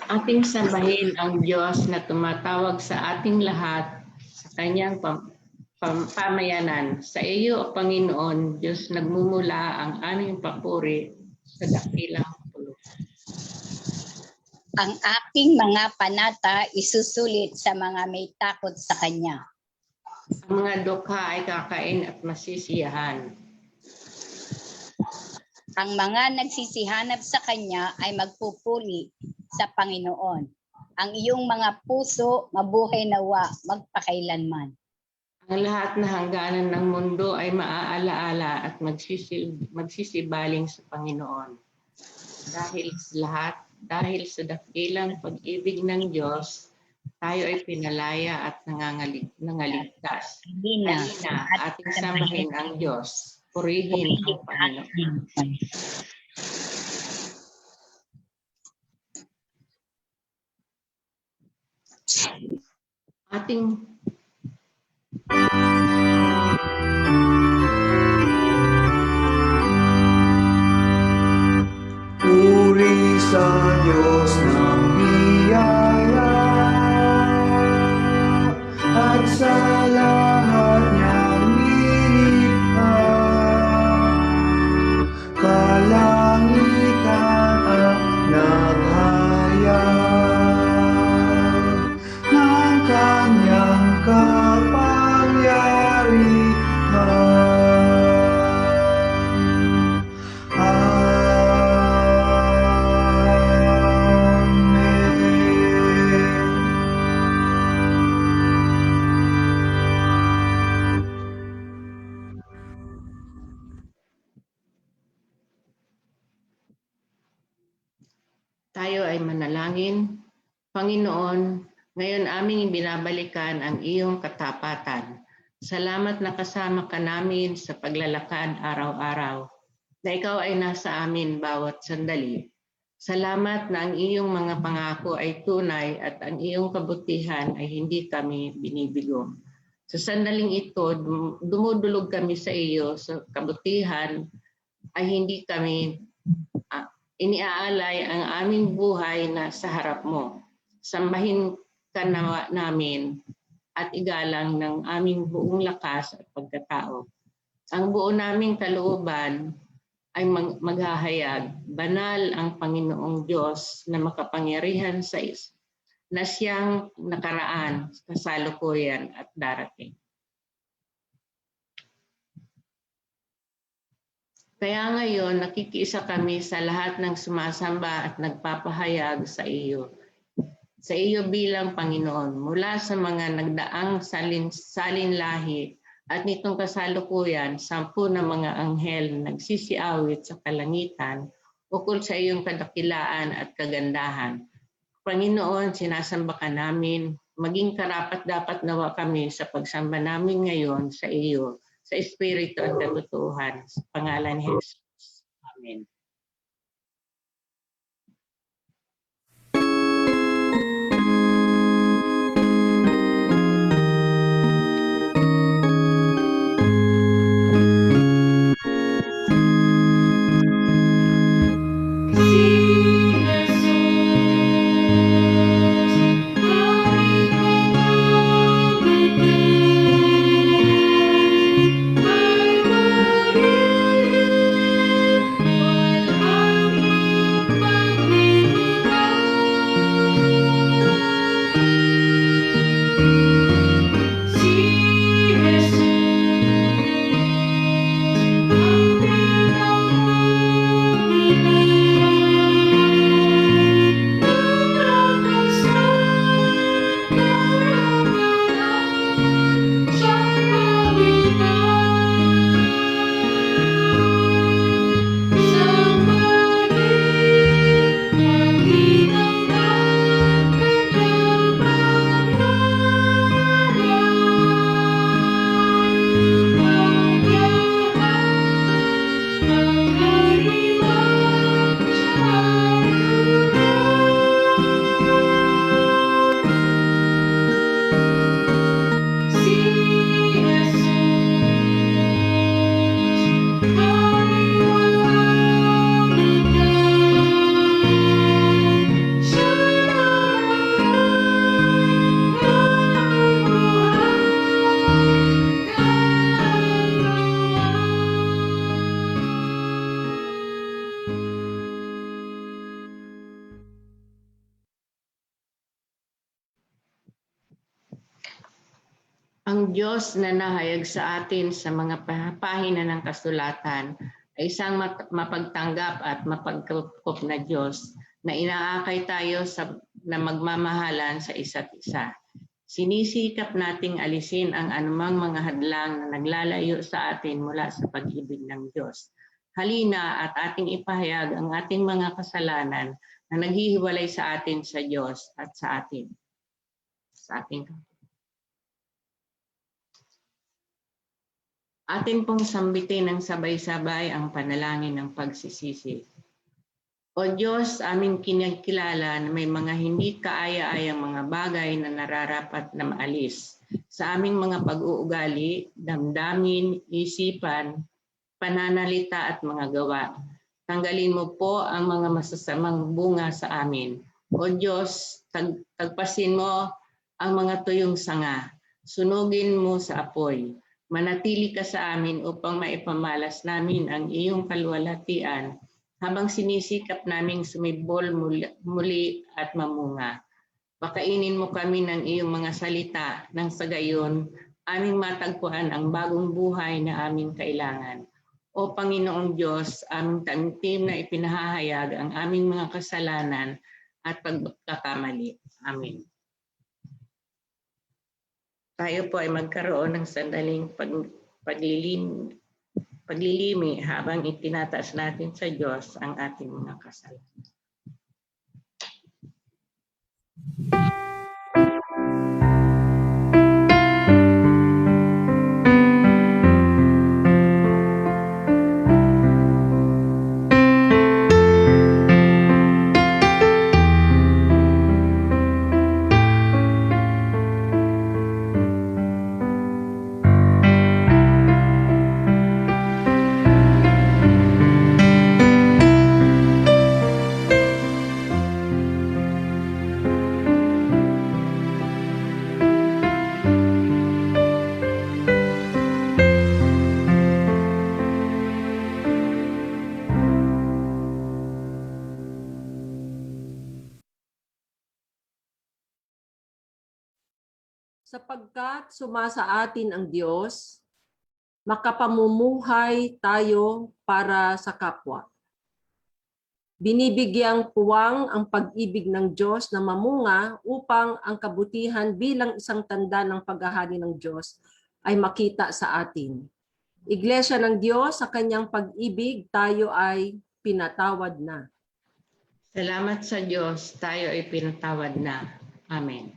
Ating sambahin ang Diyos na tumatawag sa ating lahat sa kanyang pamayanan. Sa iyo, O Panginoon, Diyos nagmumula ang aming papuri sa dakilang pulong. Ang aking mga panata isusulit sa mga may takot sa Kanya. Ang mga dukha ay kakain at masisiyahan. Ang mga nagsisihanap sa Kanya ay magpupuri sa Panginoon. Ang iyong mga puso mabuhay nawa magpakailanman. Ang lahat na hangganan ng mundo ay maaalaala at magsisibaling sa Panginoon. Dahil sa dakilang pag-ibig ng Diyos, tayo ay pinalaya at nangaligtas. Halina, ating sambahin ang Diyos. Purihin ang Panginoon. Ating puri sa Diyos ng biyaya at sa lahat niyang nilikha. Kalangitan ang naghayag ng kanyang kapangyarihan. Tayo ay manalangin. Panginoon, ngayon aming binabalikan ang iyong katapatan. Salamat na kasama ka namin sa paglalakad araw-araw, na ikaw ay nasa amin bawat sandali. Salamat na ang iyong mga pangako ay tunay at ang iyong kabutihan ay hindi kami binibigo. Sa sandaling ito, dumudulog kami sa iyo sa kabutihan ay hindi kami iniaalay ang aming buhay na sa harap mo. Sambahin ka namin at igalang ng aming buong lakas at pagkatao. Ang buo naming kalooban ay maghahayag, banal ang Panginoong Diyos na makapangyarihan sa na siyang nakaraan, kasalukuyan at darating. Kaya ngayon, nakikiisa kami sa lahat ng sumasamba at nagpapahayag sa iyo. Sa iyo bilang Panginoon, mula sa mga nagdaang salinlahi at nitong kasalukuyan, 10 na mga anghel nagsisiawit sa kalangitan ukol sa iyong kadakilaan at kagandahan. Panginoon, sinasamba ka namin, maging karapat-dapat nawa kami sa pagsamba namin ngayon sa iyo, sa Espiritu at katotohanan. Sa pangalan ni Jesus. Amen. Bye. Ang Diyos na nahayag sa atin sa mga pahina ng kasulatan ay isang mapagtanggap at mapagkupkop na Diyos na inaakay tayo na magmamahalan sa isa't isa. Sinisikap nating alisin ang anumang mga hadlang na naglalayo sa atin mula sa pag-ibig ng Diyos. Halina at ating ipahayag ang ating mga kasalanan na naghihiwalay sa atin sa Diyos at sa atin. Atin pong sambitin ng sabay-sabay ang panalangin ng pagsisisi. O Diyos, aming kinakilala na may mga hindi kaaya-ayang mga bagay na nararapat na maalis sa aming mga pag-uugali, damdamin, isipan, pananalita at mga gawa. Tanggalin mo po ang mga masasamang bunga sa amin. O Diyos, tagpasin mo ang mga tuyong sanga. Sunugin mo sa apoy. Manatili ka sa amin upang maipamalas namin ang iyong kaluwalhatian habang sinisikap naming sumibol muli at mamunga. Pakainin mo kami ng iyong mga salita nang sa gayon aming matagpuan ang bagong buhay na aming kailangan. O Panginoong Diyos, aming taimtim na ipinahahayag ang aming mga kasalanan at pagkakamali. Amen. Tayo po ay magkaroon ng sandaling paglilimi habang itinataas natin sa Diyos ang ating mga kasalanan. Sapagkat sumasa atin ang Diyos, makapamumuhay tayo para sa kapwa. Binibigyang puwang ang pag-ibig ng Diyos na mamunga upang ang kabutihan bilang isang tanda ng paghahari ng Diyos ay makita sa atin. Iglesia ng Diyos, sa kanyang pag-ibig, tayo ay pinatawad na. Salamat sa Diyos, tayo ay pinatawad na. Amen.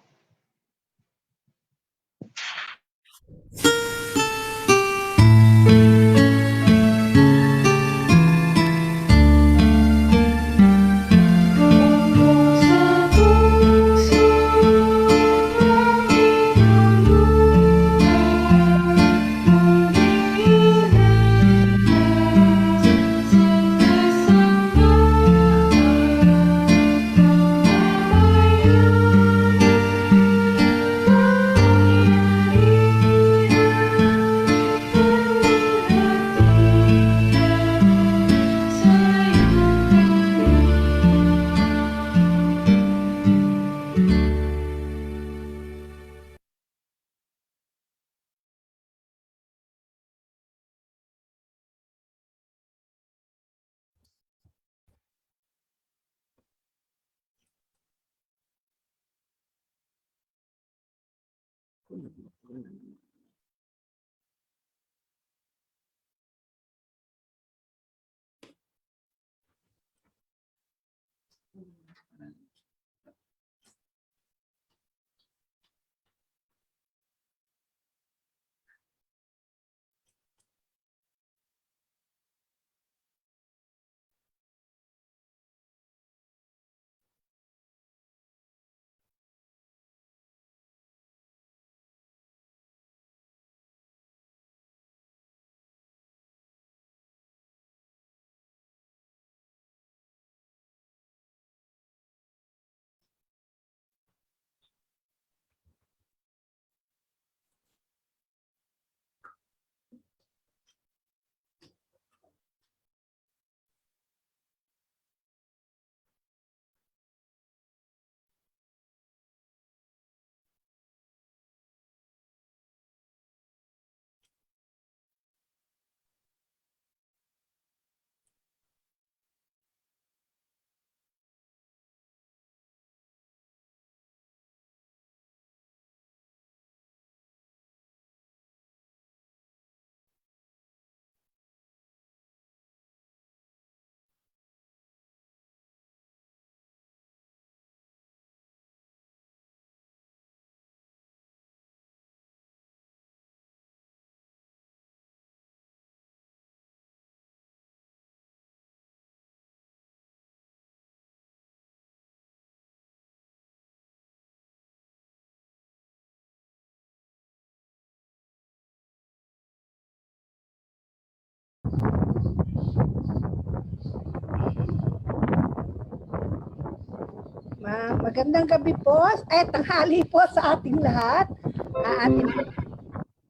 Magandang gabi po, tanghali po sa ating lahat.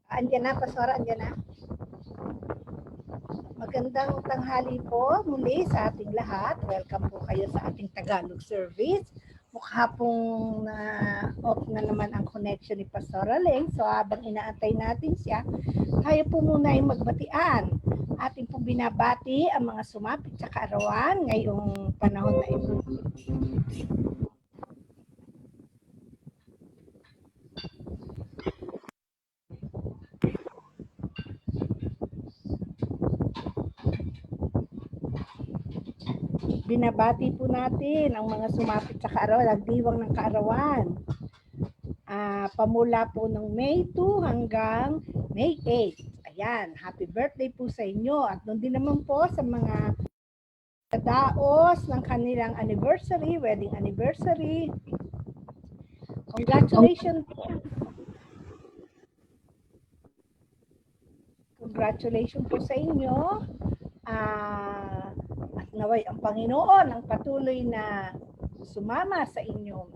Andiyan na, Pastora, andiyan na. Magandang tanghali po muli sa ating lahat. Welcome po kayo sa ating Tagalog service. Mukha pong off na naman ang connection ni Pastora Leng. So habang inaantay natin siya, tayo po muna ay magbatian. Ating pong binabati ang mga sumapit sa kaarawan ngayong panahon na ito. Binabati po natin ang mga sumapit sa kaarawan, nagdiwang ng kaarawan. Pamula po ng May 2 hanggang May 8. Ayan, happy birthday po sa inyo. At doon din naman po sa mga daos ng kanilang anniversary, wedding anniversary. Congratulations po. Congratulations po sa inyo. At naway ang Panginoon ang patuloy na sumama sa inyo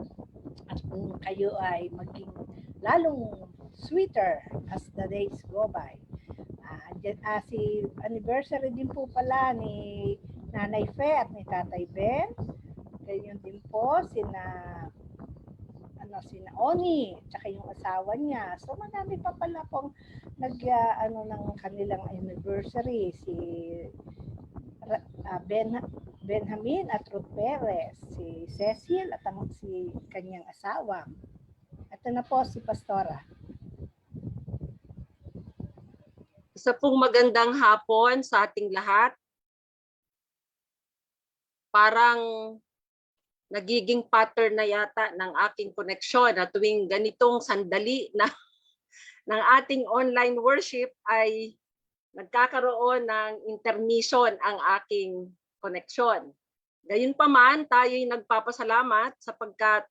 at kung kayo ay maging lalong sweeter as the days go by. Si anniversary din po pala ni Nanay Fe at ni Tatay Ben. Ganyan din po sina Oni at saka yung asawa niya. So marami pa pala pong ng kanilang anniversary, si Benjamin at Ruth Perez, si Cecil at si kanyang asawa. Ito na po si Pastora. Isa pong magandang hapon sa ating lahat. Parang nagiging pattern na yata ng aking koneksyon na tuwing ganitong sandali na ng ating online worship ay nagkakaroon ng intermission ang aking koneksyon. Gayunpaman, tayo'y nagpapasalamat sapagkat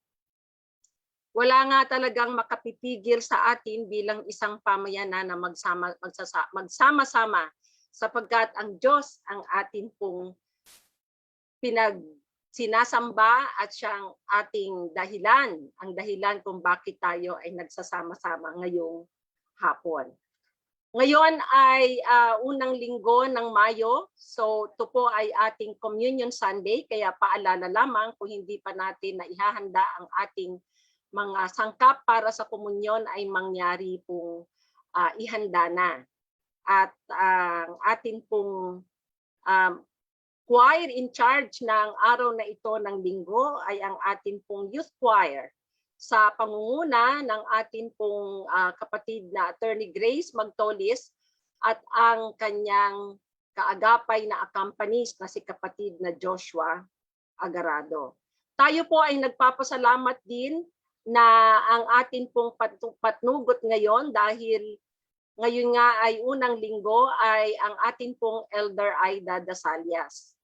wala nga talagang makapipigil sa atin bilang isang pamayanan na magsama-sama sapagkat ang Diyos ang atin pong sinasamba at siyang ating dahilan, ang dahilan kung bakit tayo ay nagsasama-sama ngayong hapon. Ngayon ay unang linggo ng Mayo, so ito po ay ating Communion Sunday, kaya paalala lamang kung hindi pa natin na ihahanda ang ating mga sangkap para sa komunyon ay mangyari pong ihanda na. At ang ating pong choir in charge ng araw na ito ng linggo ay ang ating pong youth choir sa pangunguna ng ating pong kapatid na Attorney Grace Magtolis at ang kanyang kaagapay na accompanist na si kapatid na Joshua Agarado. Tayo po ay nagpapasalamat din na ang ating pong patnugot ngayon dahil ngayon nga ay unang linggo ay ang ating pong Elder Aida Dasalias.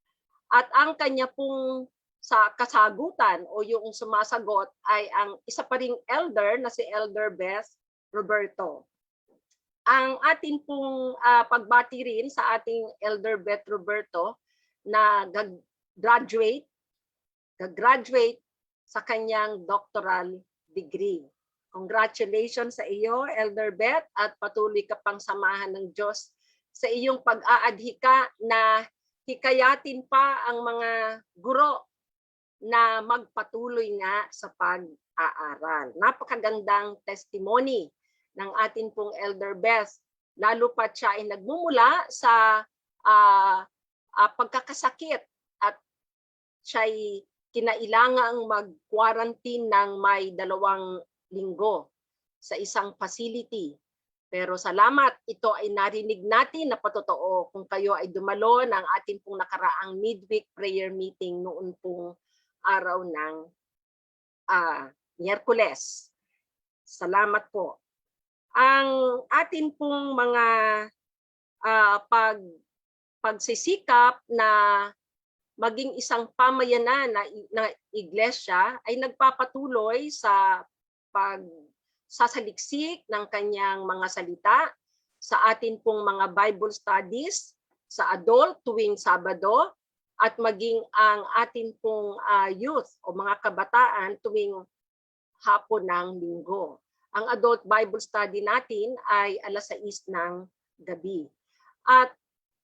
At ang kanya pong sa kasagutan o yung sumasagot ay ang isa pa ring elder na si Elder Beth Roberto. Ang ating pong pagbati rin sa ating Elder Beth Roberto na graduate sa kanyang doctoral degree. Congratulations sa iyo, Elder Beth, at patuloy ka pang samahan ng Diyos sa iyong pag-aadhika na hikayatin pa ang mga guro na magpatuloy nga sa pag-aaral. Napakagandang testimony ng atin pong Elder Beth. Lalo pa siya ay nagmumula sa pagkakasakit at siya ay kinailangang mag-quarantine ng may 2 linggo sa isang facility. Pero salamat, ito ay narinig natin na patotoo kung kayo ay dumalo ng ating pong nakaraang midweek prayer meeting noon pong araw ng Miyerkules. Salamat po. Ang atin pong mga pagsisikap na maging isang pamayanan na iglesia ay nagpapatuloy sa pagsasaliksik ng kanyang mga salita sa atin pong mga Bible studies sa adult tuwing Sabado at maging ang atin pong youth o mga kabataan tuwing hapon ng linggo. Ang adult Bible study natin ay 6:00 ng gabi. At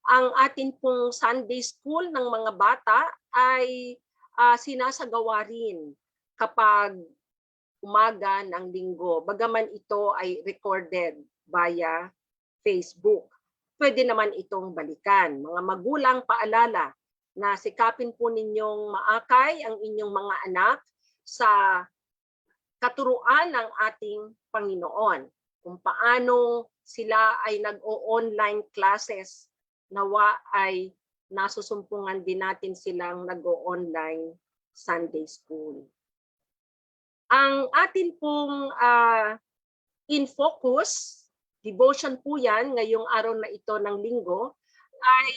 ang atin pong Sunday school ng mga bata ay sinasagawa rin kapag umaga ng linggo. Bagaman ito ay recorded via Facebook. Pwede naman itong balikan. Mga magulang, paalala na sikapin po ninyong maakay ang inyong mga anak sa katuruan ng ating Panginoon. Kung paano sila ay nag-o-online classes, nawa ay nasusumpungan din natin silang nag-o-online Sunday school. Ang atin pong in focus, devotion po yan ngayong araw na ito ng linggo, ay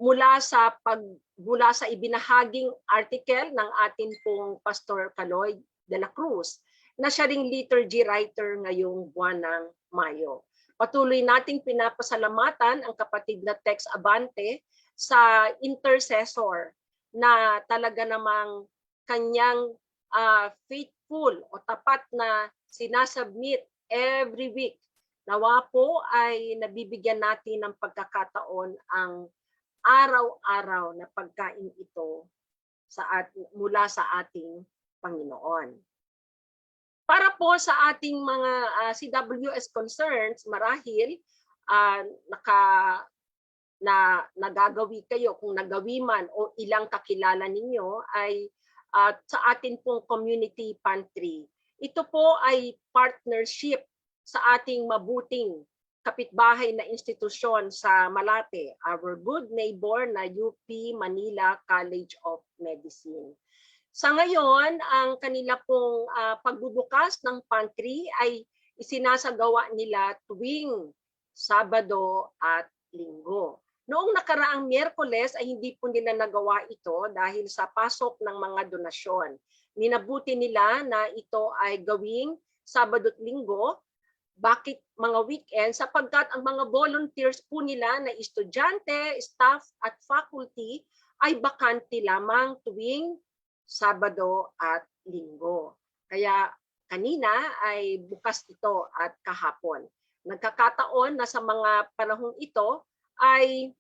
mula sa ibinahaging article ng atin pong Pastor Caloy de la Cruz na siya ring liturgy writer ngayong buwan ng Mayo. Patuloy nating pinapasalamatan ang kapatid na Tex Abante sa intercessor na talaga namang kanyang faithful o tapat na sinasubmit every week. Nawa po ay nabibigyan natin ng pagkakataon ang araw-araw na pagkain ito mula sa ating Panginoon. Para po sa ating mga CWS concerns, marahil nagagawi kayo, kung nagawi man o ilang kakilala ninyo ay sa atin pong community pantry. Ito po ay partnership sa ating mabuting kapitbahay na institusyon sa Malate, our good neighbor na UP Manila College of Medicine. Sa ngayon, ang kanila pong pagbubukas ng pantry ay isinasagawa nila tuwing Sabado at Linggo. Noong nakaraang Miyerkules ay hindi po nila nagawa ito dahil sa pasok ng mga donasyon. Minabuti nila na ito ay gawing Sabado at Linggo. Bakit mga weekend? Sapagkat ang mga volunteers po nila na estudyante, staff at faculty ay bakante lamang tuwing Sabado at Linggo. Kaya kanina ay bukas ito at kahapon. Nagkakataon na sa mga panahong ito ay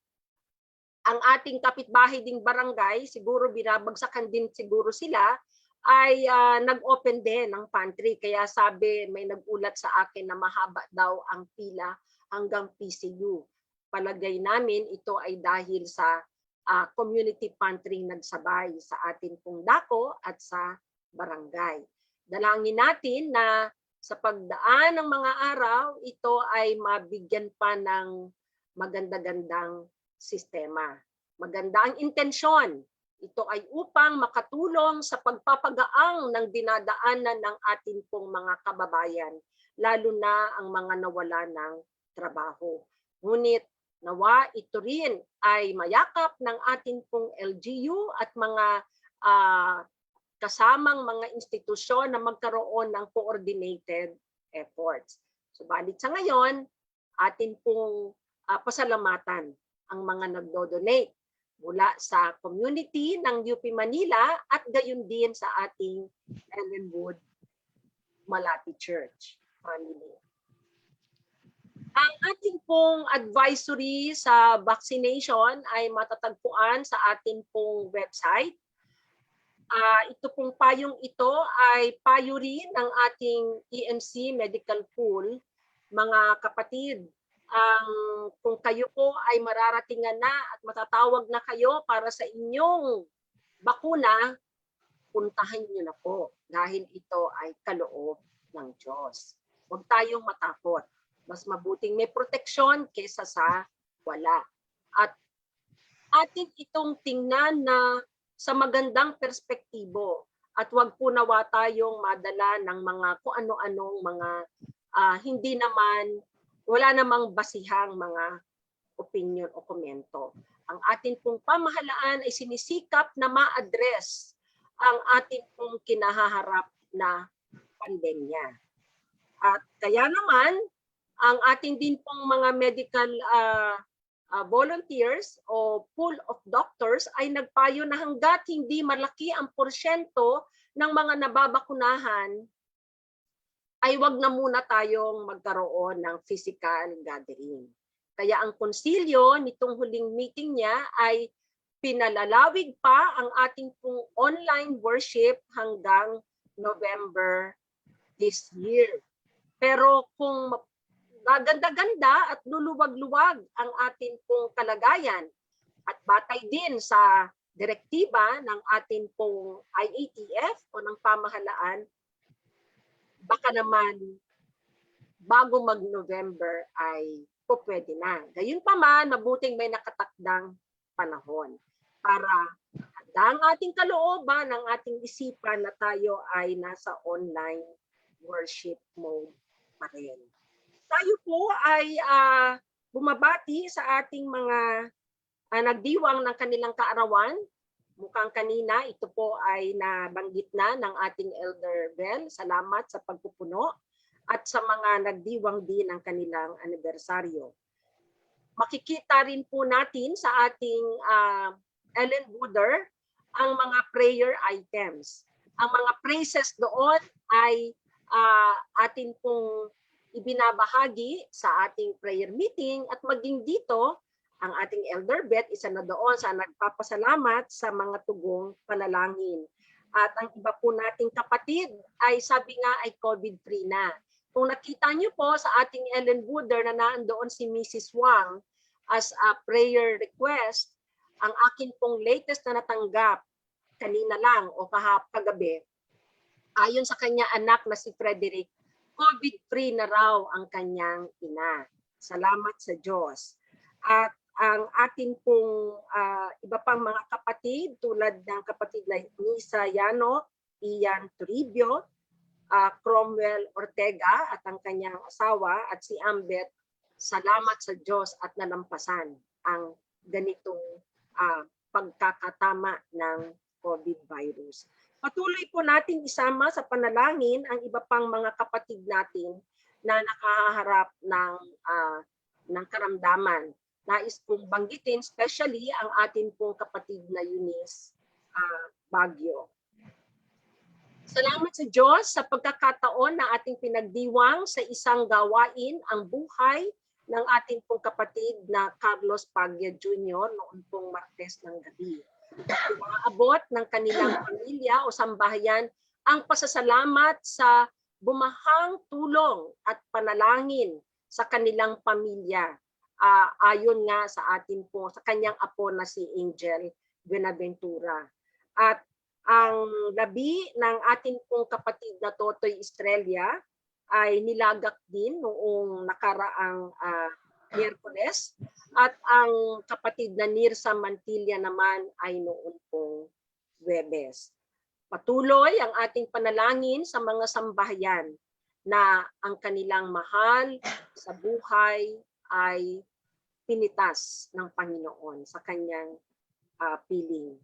ang ating kapitbahay ding barangay, siguro binabagsakan din siguro sila, ay nag-open din ng pantry. Kaya sabi, may nagulat sa akin na mahaba daw ang pila hanggang PCU. Palagay namin ito ay dahil sa community pantry nagsabay sa atin pong dako at sa barangay. Dalangin natin na sa pagdaan ng mga araw, ito ay mabigyan pa ng maganda-gandang sistema. Maganda ang intensyon. Ito ay upang makatulong sa pagpapagaang ng dinadaanan ng atin pong mga kababayan, lalo na ang mga nawala ng trabaho. Ngunit nawa ito rin ay mayakap ng atin pong LGU at mga kasamang mga institusyon na magkaroon ng coordinated efforts. Subalit sa ngayon, atin pong pasalamatan ang mga nagdo-donate mula sa community ng UP Manila at gayon din sa ating Ellenwood Malati Church family. Ang ating pong advisory sa vaccination ay matatagpuan sa ating pong website. Ito pong payong ito ay payo rin ng ating EMC Medical Pool. Mga kapatid, kung kayo po ay mararatingan na at matatawag na kayo para sa inyong bakuna, puntahan niyo na po dahil ito ay kaloob ng Diyos. Huwag tayong matakot. Mas mabuting may proteksyon kaysa sa wala. At atin itong tingnan na sa magandang perspektibo at huwag po nawa tayong madala ng mga kung ano-anong mga hindi naman, wala namang basihang mga opinion o komento. Ang atin pong pamahalaan ay sinisikap na ma-address ang atin pong kinahaharap na pandemya. At kaya naman, ang ating din pong mga medical volunteers o pool of doctors ay nagpayo na hanggat hindi malaki ang porsyento ng mga nababakunahan, ay wag na muna tayong magkaroon ng physical gathering. Kaya ang konsilyo nitong huling meeting niya ay pinalalawig pa ang ating pong online worship hanggang November this year. Pero kung gaganda-ganda at luluwag-luwag ang atin pong kalagayan at batay din sa direktiba ng atin pong IATF o ng pamahalaan, baka naman bago mag-November ay pwede na. Gayunpaman, mabuting may nakatakdang panahon para handa ang ating kalooban, ang ating isipan na tayo ay nasa online worship mode pa rin. Tayo po ay bumabati sa ating mga nagdiwang ng kanilang kaarawan. Mukhang kanina, ito po ay nabanggit na ng ating Elder Bell. Salamat sa pagpupuno at sa mga nagdiwang din ng kanilang anibersaryo. Makikita rin po natin sa ating Ellen Wooder ang mga prayer items. Ang mga praises doon ay atin pong ibinabahagi sa ating prayer meeting at maging dito ang ating Elder Beth, isa na doon sa nagpapasalamat sa mga tugong panalangin. At ang iba po nating kapatid ay sabi nga ay COVID-free na. Kung nakita niyo po sa ating Ellen Wooder na naandoon si Mrs. Wang as a prayer request, ang akin pong latest na natanggap kanina lang o kagabi, ayon sa kanya anak na si Frederick, COVID-free na raw ang kanyang ina. Salamat sa Diyos. At ang atin pong iba pang mga kapatid tulad ng kapatid na Nisa Yano, Ian Toribio, Cromwell Ortega at ang kanyang asawa at si Ambet, salamat sa Diyos at nalampasan ang ganitong pagkakatama ng COVID virus. Patuloy po natin isama sa panalangin ang iba pang mga kapatid natin na nakaharap ng karamdaman. Nais kong banggitin, especially ang atin pong kapatid na Eunice Baguio. Salamat sa Diyos sa pagkakataon na ating pinagdiwang sa isang gawain ang buhay ng ating pong kapatid na Carlos Paglia Jr. noon pong Martes ng gabi. Umaabot ng kanilang pamilya o sambahayan ang pasasalamat sa bumahang tulong at panalangin sa kanilang pamilya. Ayon nga sa atin po, sa kanyang apo na si Angel Buenaventura. At ang labi ng atin pong kapatid na Totoy Estrella ay nilagak din noong nakaraang Miyerkules at ang kapatid na Nirsa Mantilla naman ay noon pong Huwebes. Patuloy ang ating panalangin sa mga sambahayan na ang kanilang mahal sa buhay ay pinitas ng Panginoon sa kanyang piling.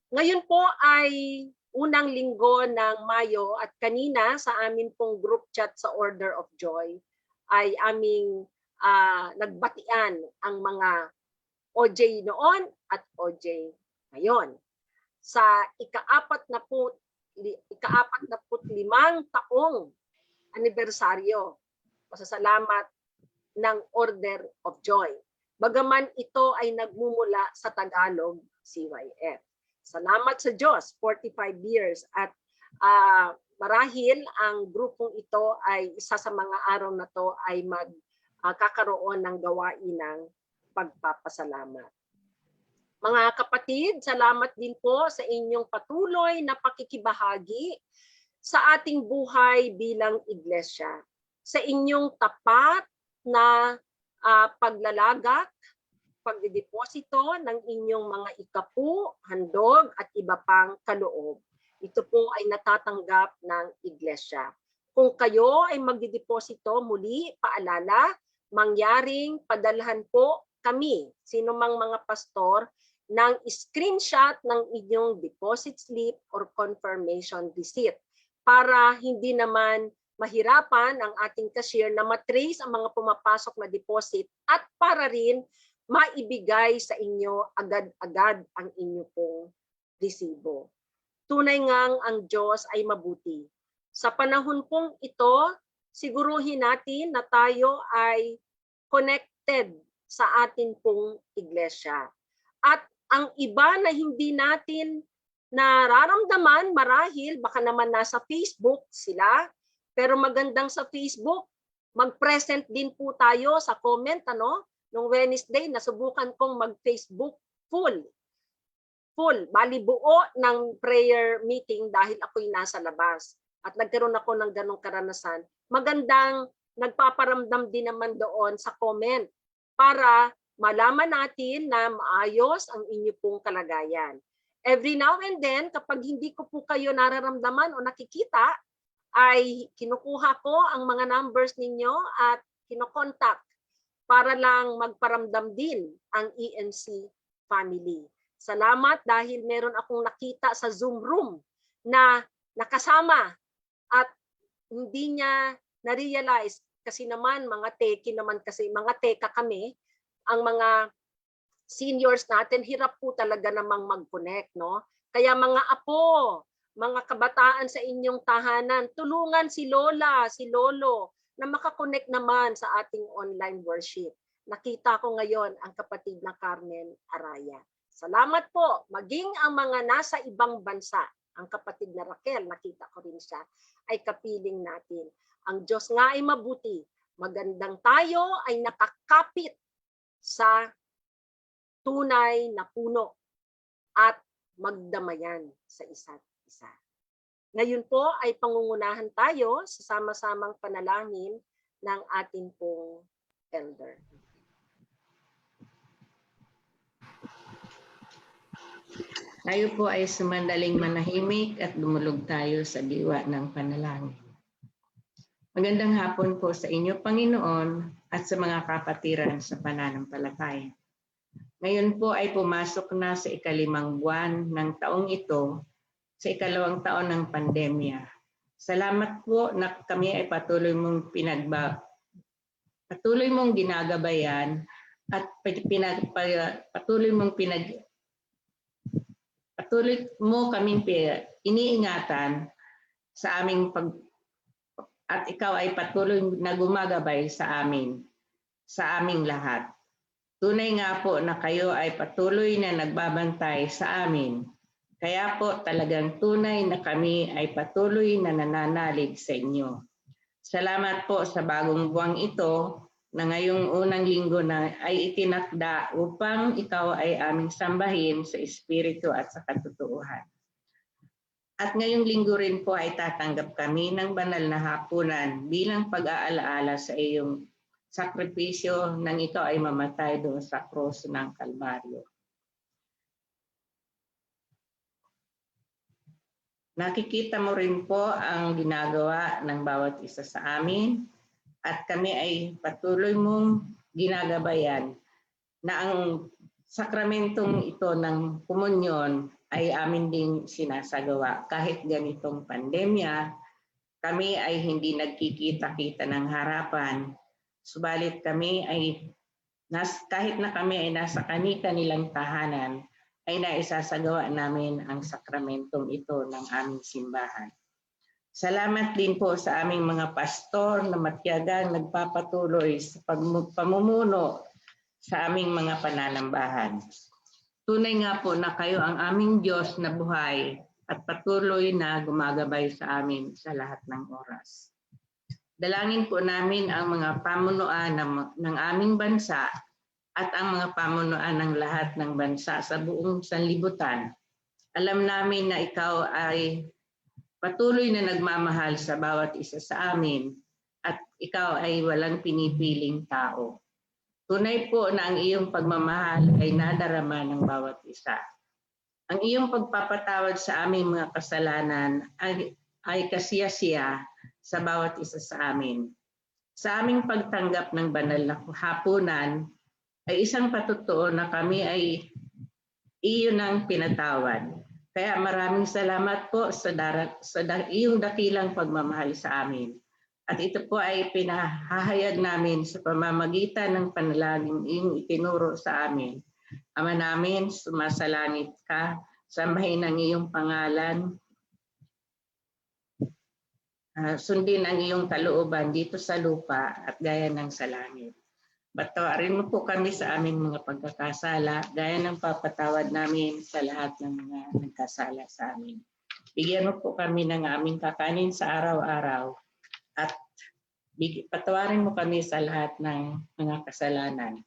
Ngayon po ay unang linggo ng Mayo at kanina sa amin pong group chat sa Order of Joy ay aming nagbatian ang mga OJ noon at OJ ngayon. Sa ika-45 taong anibersaryo, pasasalamat ng Order of Joy. Bagaman ito ay nagmumula sa Tagalog CYF. Salamat sa Diyos, 45 years at marahil ang grupong ito ay isa sa mga araw na to ay magkakaroon ng gawain ng pagpapasalamat. Mga kapatid, salamat din po sa inyong patuloy na pakikibahagi sa ating buhay bilang iglesia. Sa inyong tapat na paglalagak, pagdideposito ng inyong mga ikapu, handog at iba pang kaloob. Ito po ay natatanggap ng iglesia. Kung kayo ay magdideposito, muli paalala, mangyaring padalhan po kami, sino mang mga pastor, ng screenshot ng inyong deposit slip or confirmation receipt para hindi naman mahirapan ang ating cashier na matrace ang mga pumapasok na deposit at para rin maibigay sa inyo agad-agad ang inyo pong resibo. Tunay ngang ang Diyos ay mabuti. Sa panahon pong ito, siguruhin natin na tayo ay connected sa atin pong iglesia. At ang iba na hindi natin nararamdaman, marahil baka naman nasa Facebook sila, pero magandang sa Facebook, mag-present din po tayo sa comment, ano? Nung Wednesday, nasubukan kong mag-Facebook full. Bali buo ng prayer meeting dahil ako'y nasa labas. At nagkaroon ako ng ganong karanasan. Magandang nagpaparamdam din naman doon sa comment para malaman natin na maayos ang inyo pong kalagayan. Every now and then, kapag hindi ko po kayo nararamdaman o nakikita, ay kinukuha ko ang mga numbers ninyo at kinokontak para lang magparamdam din ang ENC family. Salamat dahil meron akong nakita sa Zoom room na nakasama at hindi niya na-realize kasi naman mga teki naman kasi mga teka kami, ang mga seniors natin hirap po talaga namang mag-connect, no? Kaya mga apo, mga kabataan sa inyong tahanan, tulungan si Lola, si Lolo na makakonect naman sa ating online worship. Nakita ko ngayon ang kapatid na Carmen Araya. Salamat po. Maging ang mga nasa ibang bansa, ang kapatid na Raquel, nakita ko rin siya, ay kapiling natin. Ang Diyos nga ay mabuti. Magandang tayo ay nakakapit sa tunay na puno at magdamayan sa isa't isa. Ngayon po ay pangungunahan tayo sa sama-samang panalangin ng ating pong elder. Tayo po ay sumandaling manahimik at dumulog tayo sa diwa ng panalangin. Magandang hapon po sa inyo, Panginoon, at sa mga kapatiran sa pananampalataya. Ngayon po ay pumasok na sa ika-5 buwan ng taong ito, sa ika-2 taon ng pandemya. Salamat po na kami ay patuloy mong ginagabayan at patuloy mo kaming iniingatan sa aming at ikaw ay patuloy na gumagabay sa aming lahat. Tunay nga po na kayo ay patuloy na nagbabantay sa amin. Kaya po talagang tunay na kami ay patuloy na nananalig sa inyo. Salamat po sa bagong buwang ito na ngayong unang linggo na ay itinakda upang ikaw ay aming sambahin sa espiritu at sa katotohanan. At ngayong linggo rin po ay tatanggap kami ng banal na hapunan bilang pag-aalaala sa iyong sakripisyo nang ikaw ay mamatay doon sa krus ng Kalbaryo. Nakikita mo rin po ang ginagawa ng bawat isa sa amin at kami ay patuloy mong ginagabayan na ang sakramentong ito ng komunyon ay amin ding sinasagawa. Kahit ganitong pandemya, kami ay hindi nagkikita-kita ng harapan. Subalit kami ay, kahit na kami ay nasa kani-kanilang tahanan, ay naisasagawa namin ang sakramentong ito ng aming simbahan. Salamat din po sa aming mga pastor na matyagang nagpapatuloy sa pamumuno sa aming mga pananambahan. Tunay nga po na kayo ang aming Diyos na buhay at patuloy na gumagabay sa amin sa lahat ng oras. Dalangin po namin ang mga pamunuan ng aming bansa at ang mga pamunuan ng lahat ng bansa sa buong sanlibutan. Alam namin na ikaw ay patuloy na nagmamahal sa bawat isa sa amin at ikaw ay walang pinipiling tao. Tunay po na ang iyong pagmamahal ay nadarama ng bawat isa. Ang iyong pagpapatawad sa aming mga kasalanan ay kasiyasiya sa bawat isa sa amin. Sa aming pagtanggap ng banal na hapunan ay isang patutuo na kami ay iyon ang pinatawad. Kaya maraming salamat po sa iyong dakilang pagmamahal sa amin. At ito po ay pinahahayag namin sa pamamagitan ng panalangin iyong itinuro sa amin. Ama namin, sumasalangit ka, sambahin ang iyong pangalan, sundin ang iyong kalooban dito sa lupa at gaya ng sa langit. Patawarin mo po kami sa aming mga pagkakasala, gaya ng papatawad namin sa lahat ng mga nagkasala sa amin. Bigyan mo po kami ng aming kakanin sa araw-araw at patawarin mo kami sa lahat ng mga kasalanan.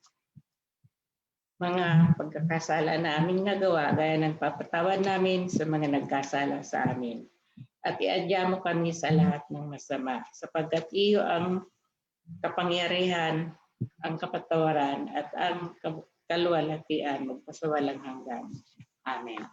Mga pagkakasala na aming nagawa, gaya ng papatawad namin sa mga nagkasala sa amin. At iadya mo kami sa lahat ng masama, sapagkat iyo ang kapangyarihan, ang kapatawaran, at ang kaluwalhatian magpasawalang hanggan. Amen.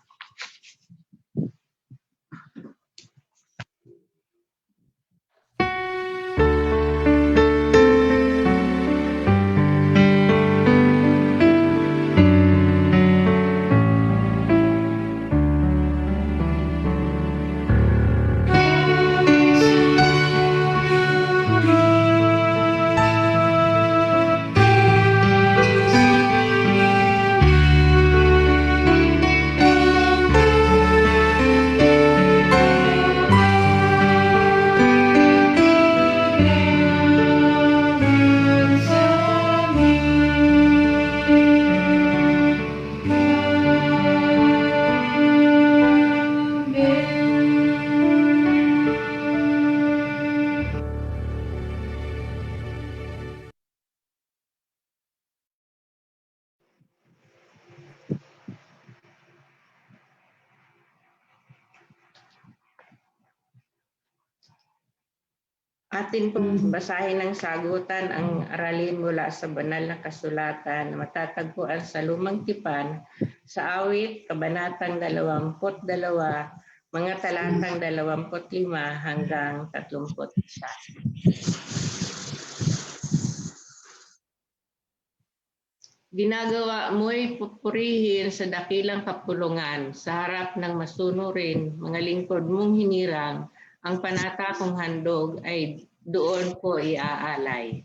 Atin pong basahin ng sagutan ang aralin mula sa banal na kasulatan na matatagpuan sa Lumang Tipan sa Awit, Kabanatang 22, mga talatang 25 hanggang 31. Ginagawa mo'y pupurihin sa dakilang kapulungan sa harap ng masunurin, mga lingkod mong hinirang, ang panata kong handog ay doon ko iaalay.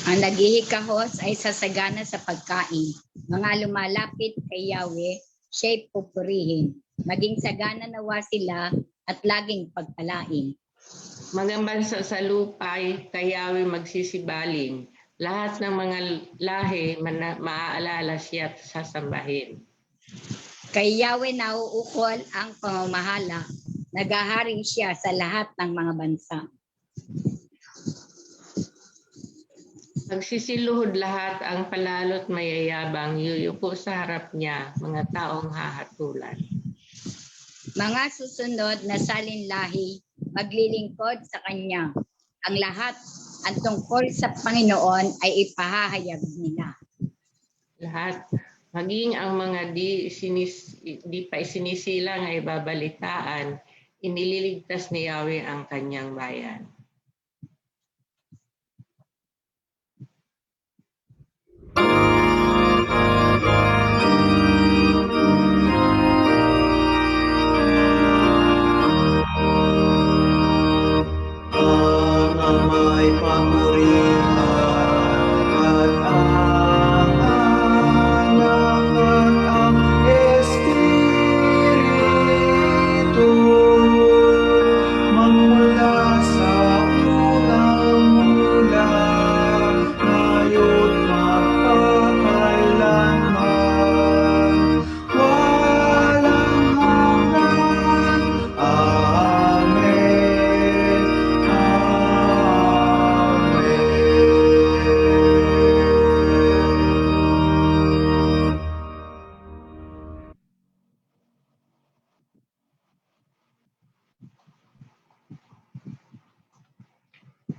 Ang naghihikahos ay sasagana sa pagkain. Mga lumalapit kay Yahweh, siya'y pupurihin. Maging sagana nawa sila at laging pagpalain. Mga bansa sa lupay kay Yahweh magsisibaling. Lahat ng mga lahi maaalala siya at sasambahin. Kay Yahweh nauukol ang pamamahala. Nagaharing siya sa lahat ng mga bansa. Magsisiluhod lahat ang palalo't mayayabang, yuyuko sa harap niya, mga taong hahatulan. Mga susunod na salinlahi, maglilingkod sa kanya. Ang lahat ang tungkol sa Panginoon ay ipahahayag nila. Lahat, maging ang mga di pa isinisilang ay babalitaan, inililigtas ni Yahweh ang kanyang bayan. Ang ama'y papurihan at ang anak at ang Espiritu magmula sa unang mula ngayon magpakailanman walang hanggan. Amen.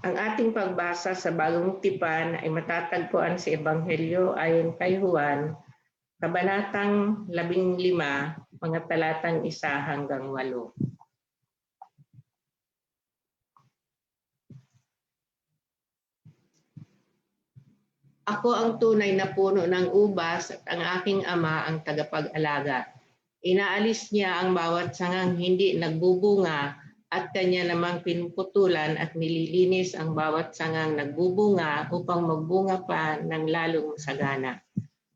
Ang ating pagbasa sa Bagong Tipan ay matatagpuan sa Ebanghelyo ayon kay Juan, Kabanatang 15, mga talatang 1 hanggang 8. Ako ang tunay na puno ng ubas at ang aking ama ang tagapag-alaga. Inaalis niya ang bawat sangang hindi nagbubunga at kanya namang pinuputulan at nililinis ang bawat sangang nagbubunga upang magbunga pa ng lalong masagana.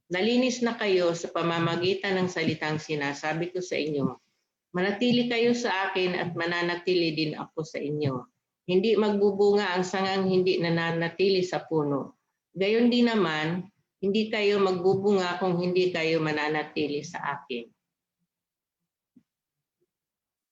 Nalinis na kayo sa pamamagitan ng salitang sinasabi ko sa inyo. Manatili kayo sa akin at mananatili din ako sa inyo. Hindi magbubunga ang sangang hindi nananatili sa puno. Gayon din naman, hindi kayo magbubunga kung hindi kayo mananatili sa akin.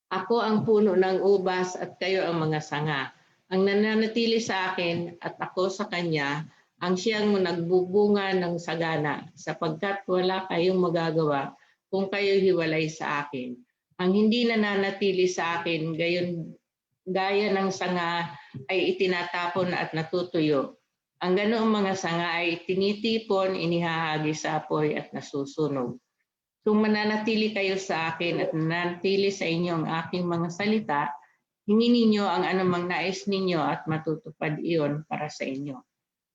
Ako ang puno ng ubas at kayo ang mga sanga. Ang nananatili sa akin at ako sa kanya, ang siyang nagbubunga ng sagana, sapagkat wala kayong magagawa kung kayo hiwalay sa akin. Ang hindi nananatili sa akin, gayon gaya ng sanga ay itinatapon at natutuyo. Ang ganoong mga sanga ay tinitipon, inihahagi sa apoy at nasusunog. Kung mananatili kayo sa akin at mananatili sa inyo ang aking mga salita, hingin ninyo ang anumang nais ninyo at matutupad iyon para sa inyo.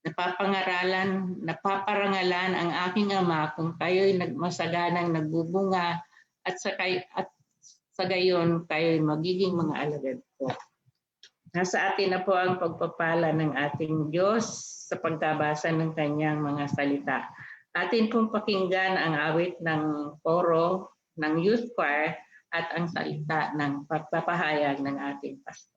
Napaparangalan ang aking Ama kung kayo'y masaganang nagbubunga at sa gayon kayo'y magiging mga alagad ko. Nasa atin na po ang pagpapala ng ating Diyos sa pagkabasa ng kanyang mga salita. Atin pong pakinggan ang awit ng koro ng youth choir at ang salita ng pagpapahayag ng ating pastor.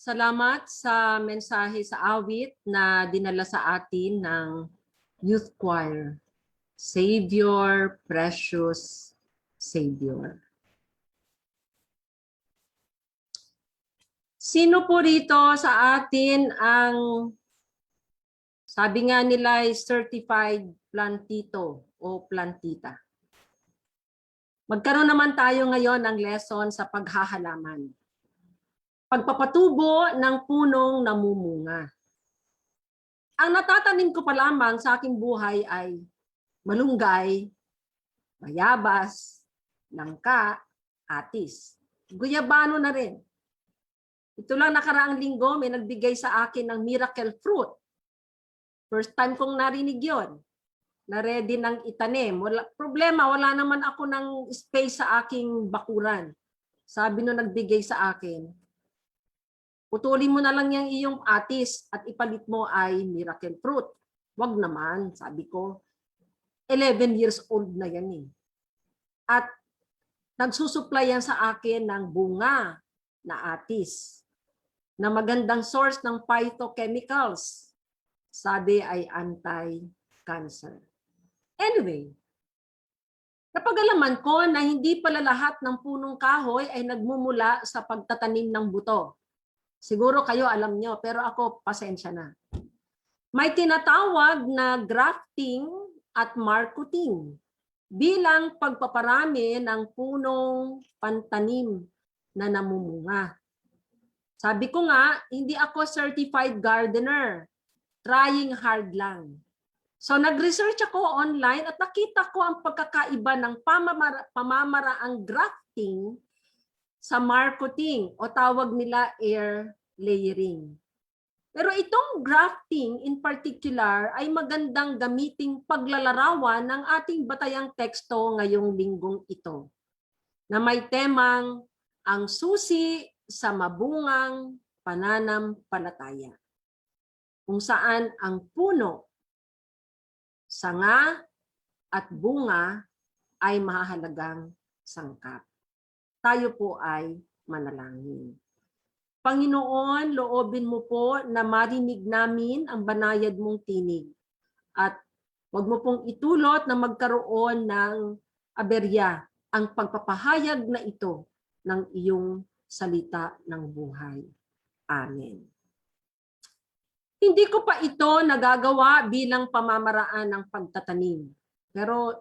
Salamat sa mensahe sa awit na dinala sa atin ng Youth Choir. Savior, precious Savior. Sino po rito sa atin ang, sabi nga nila, ay certified plantito o plantita? Magkaroon naman tayo ngayon ng lesson sa paghahalaman. Pagpapatubo ng punong namumunga. Ang natatanim ko pa lamang sa aking buhay ay malunggay, bayabas, langka, atis. Guyabano na rin. Ito lang nakaraang linggo, may nagbigay sa akin ng miracle fruit. First time kong narinig yon, na ready ng itanim. Problema, wala naman ako ng space sa aking bakuran. Sabi nung nagbigay sa akin, putulin mo na lang yung iyong atis at ipalit mo ay miracle fruit. Wag naman, sabi ko. 11 years old na yan eh. At nagsusupply yan sa akin ng bunga na atis na magandang source ng phytochemicals. Sabi ay anti-cancer. Anyway, napag-alaman ko na hindi pala lahat ng punong kahoy ay nagmumula sa pagtatanim ng buto. Siguro kayo alam nyo, pero ako pasensya na. May tinatawag na grafting at marketing bilang pagpaparami ng punong pantanim na namumunga. Sabi ko nga, hindi ako certified gardener. Trying hard lang. So nag-research ako online at nakita ko ang pagkakaiba ng pamamaraang grafting sa marketing o tawag nila air layering. Pero itong grafting in particular ay magandang gamiting paglalarawan ng ating batayang teksto ngayong linggong ito na may temang ang susi sa mabungang pananampalataya, kung saan ang puno, sanga at bunga ay mahahalagang sangkap. Tayo po ay manalangin. Panginoon, loobin mo po na marinig namin ang banayad mong tinig at huwag mo pong itulot na magkaroon ng aberya ang pagpapahayag na ito ng iyong salita ng buhay. Amen. Hindi ko pa ito nagagawa bilang pamamaraan ng pagtatanim. Pero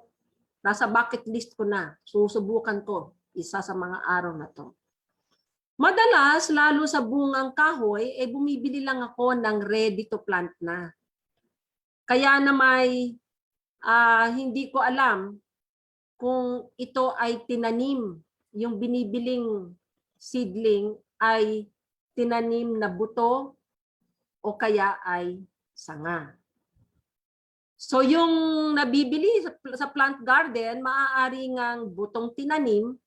nasa bucket list ko na. Susubukan ko isa sa mga araw na to. Madalas, lalo sa bungang kahoy, bumibili lang ako ng ready to plant na. Kaya na may hindi ko alam kung ito ay tinanim. Yung binibiling seedling ay tinanim na buto o kaya ay sanga. So yung nabibili sa plant garden, maaari ngang butong tinanim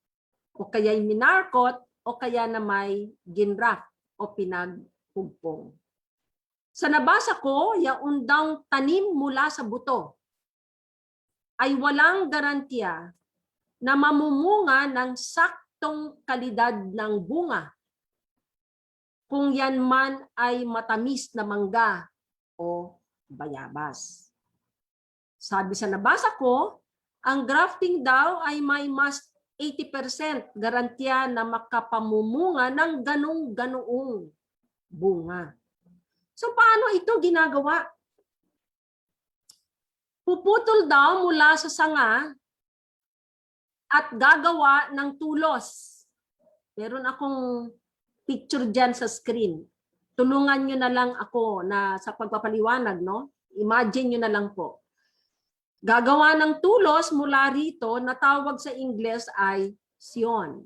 o kaya minarkot o kaya na may ginraft o pinagpugpong. Sa nabasa ko, yaon daw tanim mula sa buto ay walang garantiya na mamumunga ng saktong kalidad ng bunga kung yan man ay matamis na mangga o bayabas. Sabi sa nabasa ko, ang grafting daw ay may mas 80% garantiya na makapamumunga ng ganong-ganoong bunga. So paano ito ginagawa? Puputol daw mula sa sanga at gagawa ng tulos. Meron akong picture dyan sa screen. Tulungan nyo na lang ako na sa pagpapaliwanag, no? Imagine nyo na lang po. Gagawa ng tulos mula rito na tawag sa Ingles ay scion.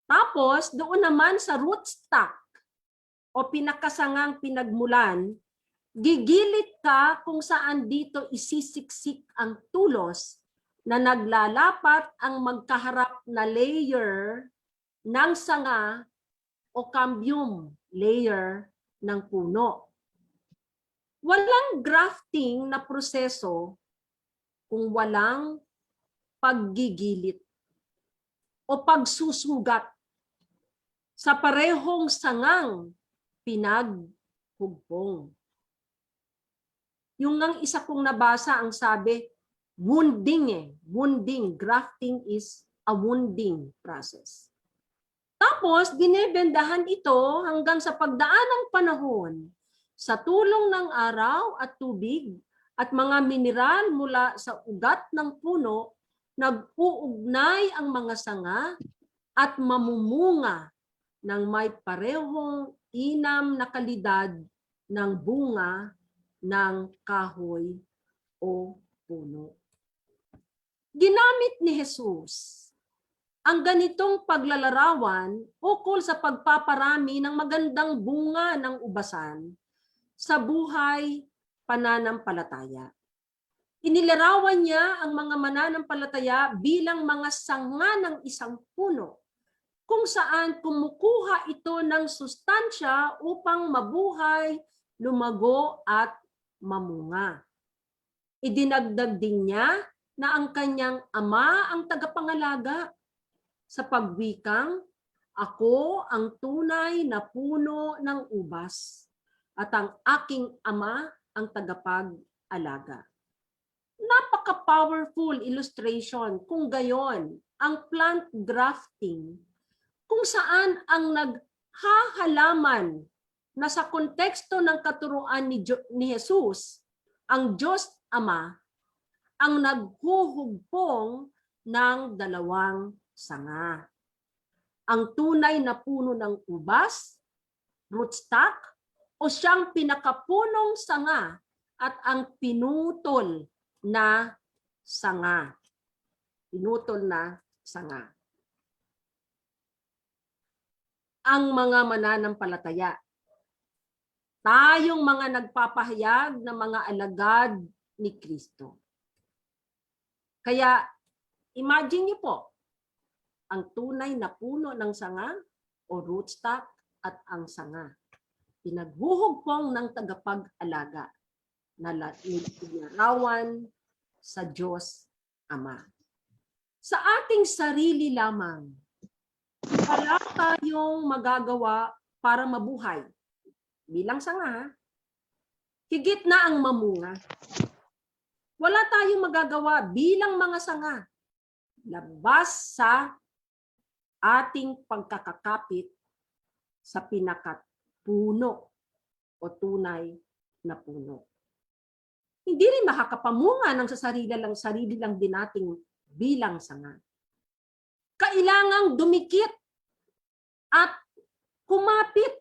Tapos, doon naman sa rootstock o pinakasangang pinagmulan, gigilit ka kung saan dito isisiksik ang tulos na naglalapat ang magkaharap na layer ng sanga o cambium layer ng puno. Walang grafting na proseso kung walang paggigilit o pagsusugat sa parehong sangang pinaghugpong. Yung ngang isa kong nabasa ang sabi, wounding, grafting is a wounding process. Tapos, binibendahan ito hanggang sa pagdaan ng panahon sa tulong ng araw at tubig at mga mineral mula sa ugat ng puno, nag-uugnay ang mga sanga at mamumunga ng may parehong inam na kalidad ng bunga ng kahoy o puno. Ginamit ni Jesus ang ganitong paglalarawan ukol sa pagpaparami ng magandang bunga ng ubasan sa buhay pananampalataya. Inilarawan niya ang mga mananampalataya bilang mga sanga ng isang puno, kung saan kumukuha ito ng sustansya upang mabuhay, lumago at mamunga. Idinagdag din niya na ang kanyang ama ang tagapangalaga sa pagwikang, "Ako ang tunay na puno ng ubas at ang aking ama ang tagapag-alaga." Napaka-powerful illustration kung gayon ang plant grafting, kung saan ang naghahalaman na sa konteksto ng katuruan ni Jesus, ang Diyos Ama, ang naghuhugpong ng dalawang sanga. Ang tunay na puno ng ubas, rootstock, o siyang pinakapunong sanga at ang pinutol na sanga. Pinutol na sanga. Ang mga mananampalataya, tayong mga nagpapahayag na mga alagad ni Kristo. Kaya, imagine niyo po, ang tunay na puno ng sanga o rootstock at ang sanga. Pinaghuhugpong ng tagapag-alaga na nilarawan sa Diyos Ama. Sa ating sarili lamang, wala tayong magagawa para mabuhay. Bilang sanga, higit na ang mamunga. Wala tayong magagawa bilang mga sanga. Labas sa ating pagkakakapit sa pinakapuno o tunay na puno. Hindi rin makakapamunga ng sarili lang din nating bilang sanga. Kailangang dumikit at kumapit,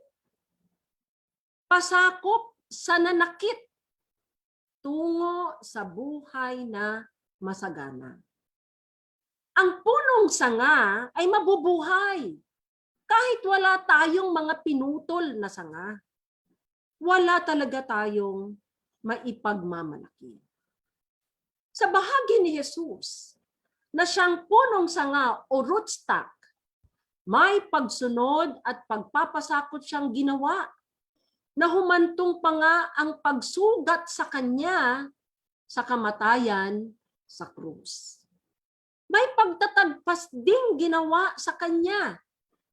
pasakop sa nanakit tungo sa buhay na masagana. Ang punong sanga ay mabubuhay kahit wala tayong mga pinutol na sanga. Wala talaga tayong maipagmamalaki. Sa bahagi ni Jesus na siyang punong sanga o rootstock, may pagsunod at pagpapasakot siyang ginawa na humantong pa nga ang pagsugat sa kanya sa kamatayan sa krus. May pagtatagpas ding ginawa sa kanya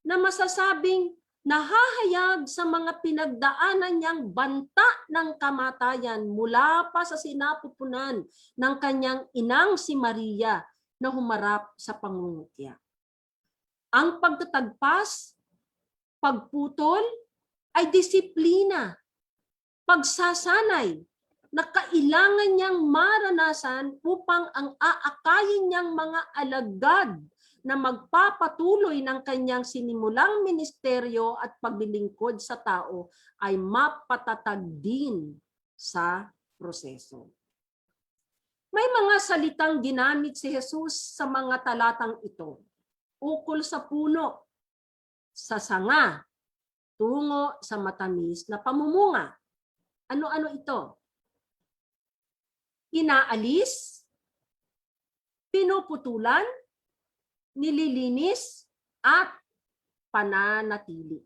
na masasabing nahahayag sa mga pinagdaanan niyang banta ng kamatayan mula pa sa sinapupunan ng kanyang inang si Maria na humarap sa pangungutya. Ang pagtatagpas, pagputol, ay disiplina, pagsasanay na kailangan niyang maranasan upang ang aakayin niyang mga alagad na magpapatuloy ng kanyang sinimulang ministeryo at paglilingkod sa tao ay mapatatag din sa proseso. May mga salitang ginamit si Jesus sa mga talatang ito ukol sa puno, sa sanga, tungo sa matamis na pamumunga. Ano-ano ito? Inaalis, pinuputulan, nililinis, at pananatili.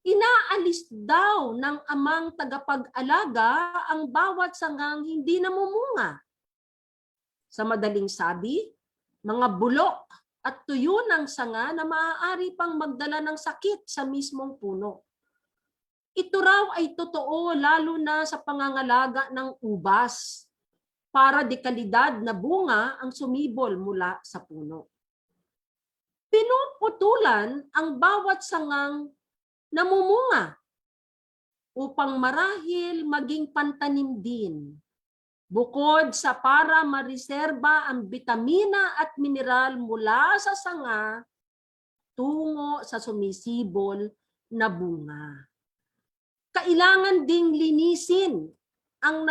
Inaalis daw ng amang tagapag-alaga ang bawat sangang hindi namumunga. Sa madaling sabi, mga bulok at tuyo ng sanga na maaari pang magdala ng sakit sa mismong puno. Ito raw ay totoo lalo na sa pangangalaga ng ubas, para dekalidad na bunga ang sumibol mula sa puno. Pinuputulan ang bawat sangang namumunga upang marahil maging pantanim din. Bukod sa para mareserba ang bitamina at mineral mula sa sanga tungo sa sumisibol na bunga. Kailangan ding linisin ang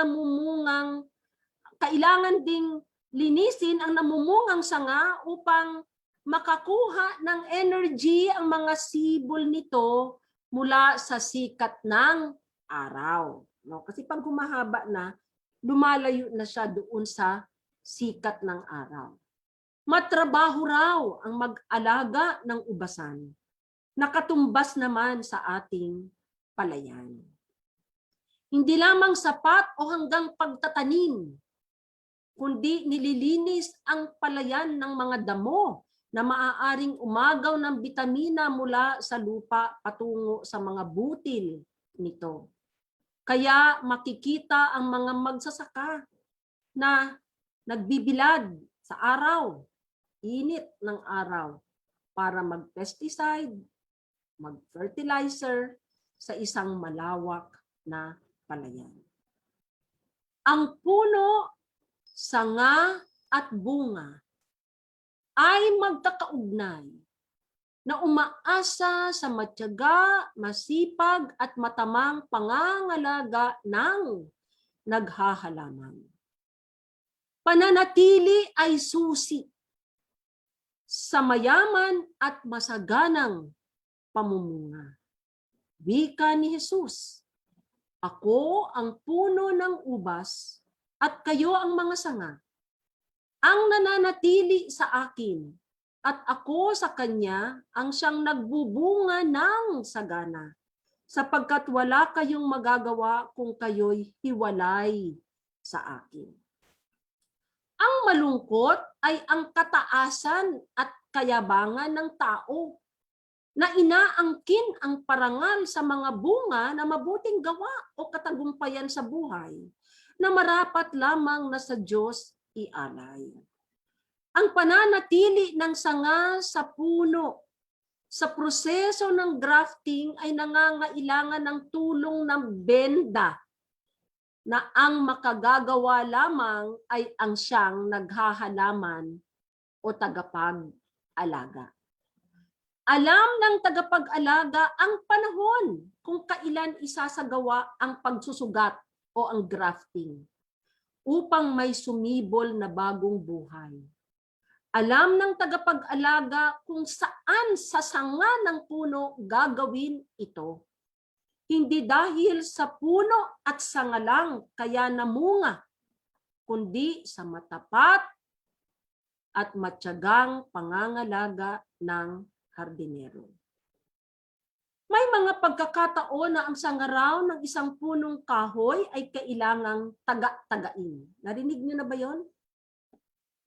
namumungang sanga upang makakuha ng energy ang mga sibol nito mula sa sikat ng araw. No? Kasi pag humahaba na, lumalayo na siya doon sa sikat ng araw. Matrabaho raw ang mag-alaga ng ubasan. Nakatumbas naman sa ating palayan. Hindi lamang sapat o hanggang pagtatanim, kundi nililinis ang palayan ng mga damo na maaaring umagaw ng bitamina mula sa lupa patungo sa mga butil nito. Kaya makikita ang mga magsasaka na nagbibilad sa araw, init ng araw, para mag-pesticide, mag-fertilizer sa isang malawak na palayan. Ang puno, sanga at bunga ay magkakaugnay na umaasa sa matyaga, masipag at matamang pangangalaga ng naghahalaman. Pananatili ay susi sa mayaman at masaganang pamumunga. Wika ni Jesus, "Ako ang puno ng ubas at kayo ang mga sanga. Ang nananatili sa akin at ako sa kanya ang siyang nagbubunga ng sagana, sapagkat wala kayong magagawa kung kayo'y hiwalay sa akin." Ang malungkot ay ang kataasan at kayabangan ng tao na inaangkin ang parangal sa mga bunga na mabuting gawa o katagumpayan sa buhay na marapat lamang na sa Diyos ialay. Ang pananatili ng sanga sa puno sa proseso ng grafting ay nangangailangan ng tulong ng benda na ang makagagawa lamang ay ang siyang naghahalaman o tagapag-alaga. Alam ng tagapag-alaga ang panahon kung kailan isasagawa ang pagsusugat o ang grafting upang may sumibol na bagong buhay. Alam ng tagapag-alaga kung saan sa sanga ng puno gagawin ito. Hindi dahil sa puno at sanga lang kaya namunga, kundi sa matapat at matyagang pangangalaga ng hardinero. May mga pagkakataon na ang sanga raw ng isang punong kahoy ay kailangang taga-tagain. Narinig niyo na ba yon?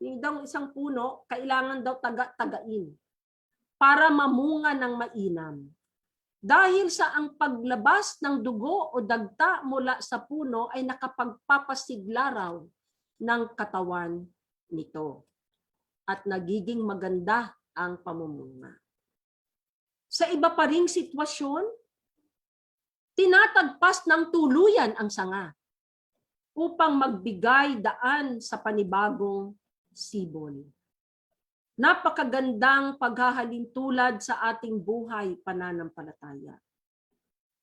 Yung daw isang puno, kailangan daw taga-tagain para mamunga ng mainam. Dahil sa ang paglabas ng dugo o dagta mula sa puno ay nakapagpapasigla raw ng katawan nito at nagiging maganda ang pamumunga. Sa iba pa ring sitwasyon, tinatagpas ng tuluyan ang sanga upang magbigay daan sa panibagong sibol. Napakagandang paghahalintulad sa ating buhay pananampalataya.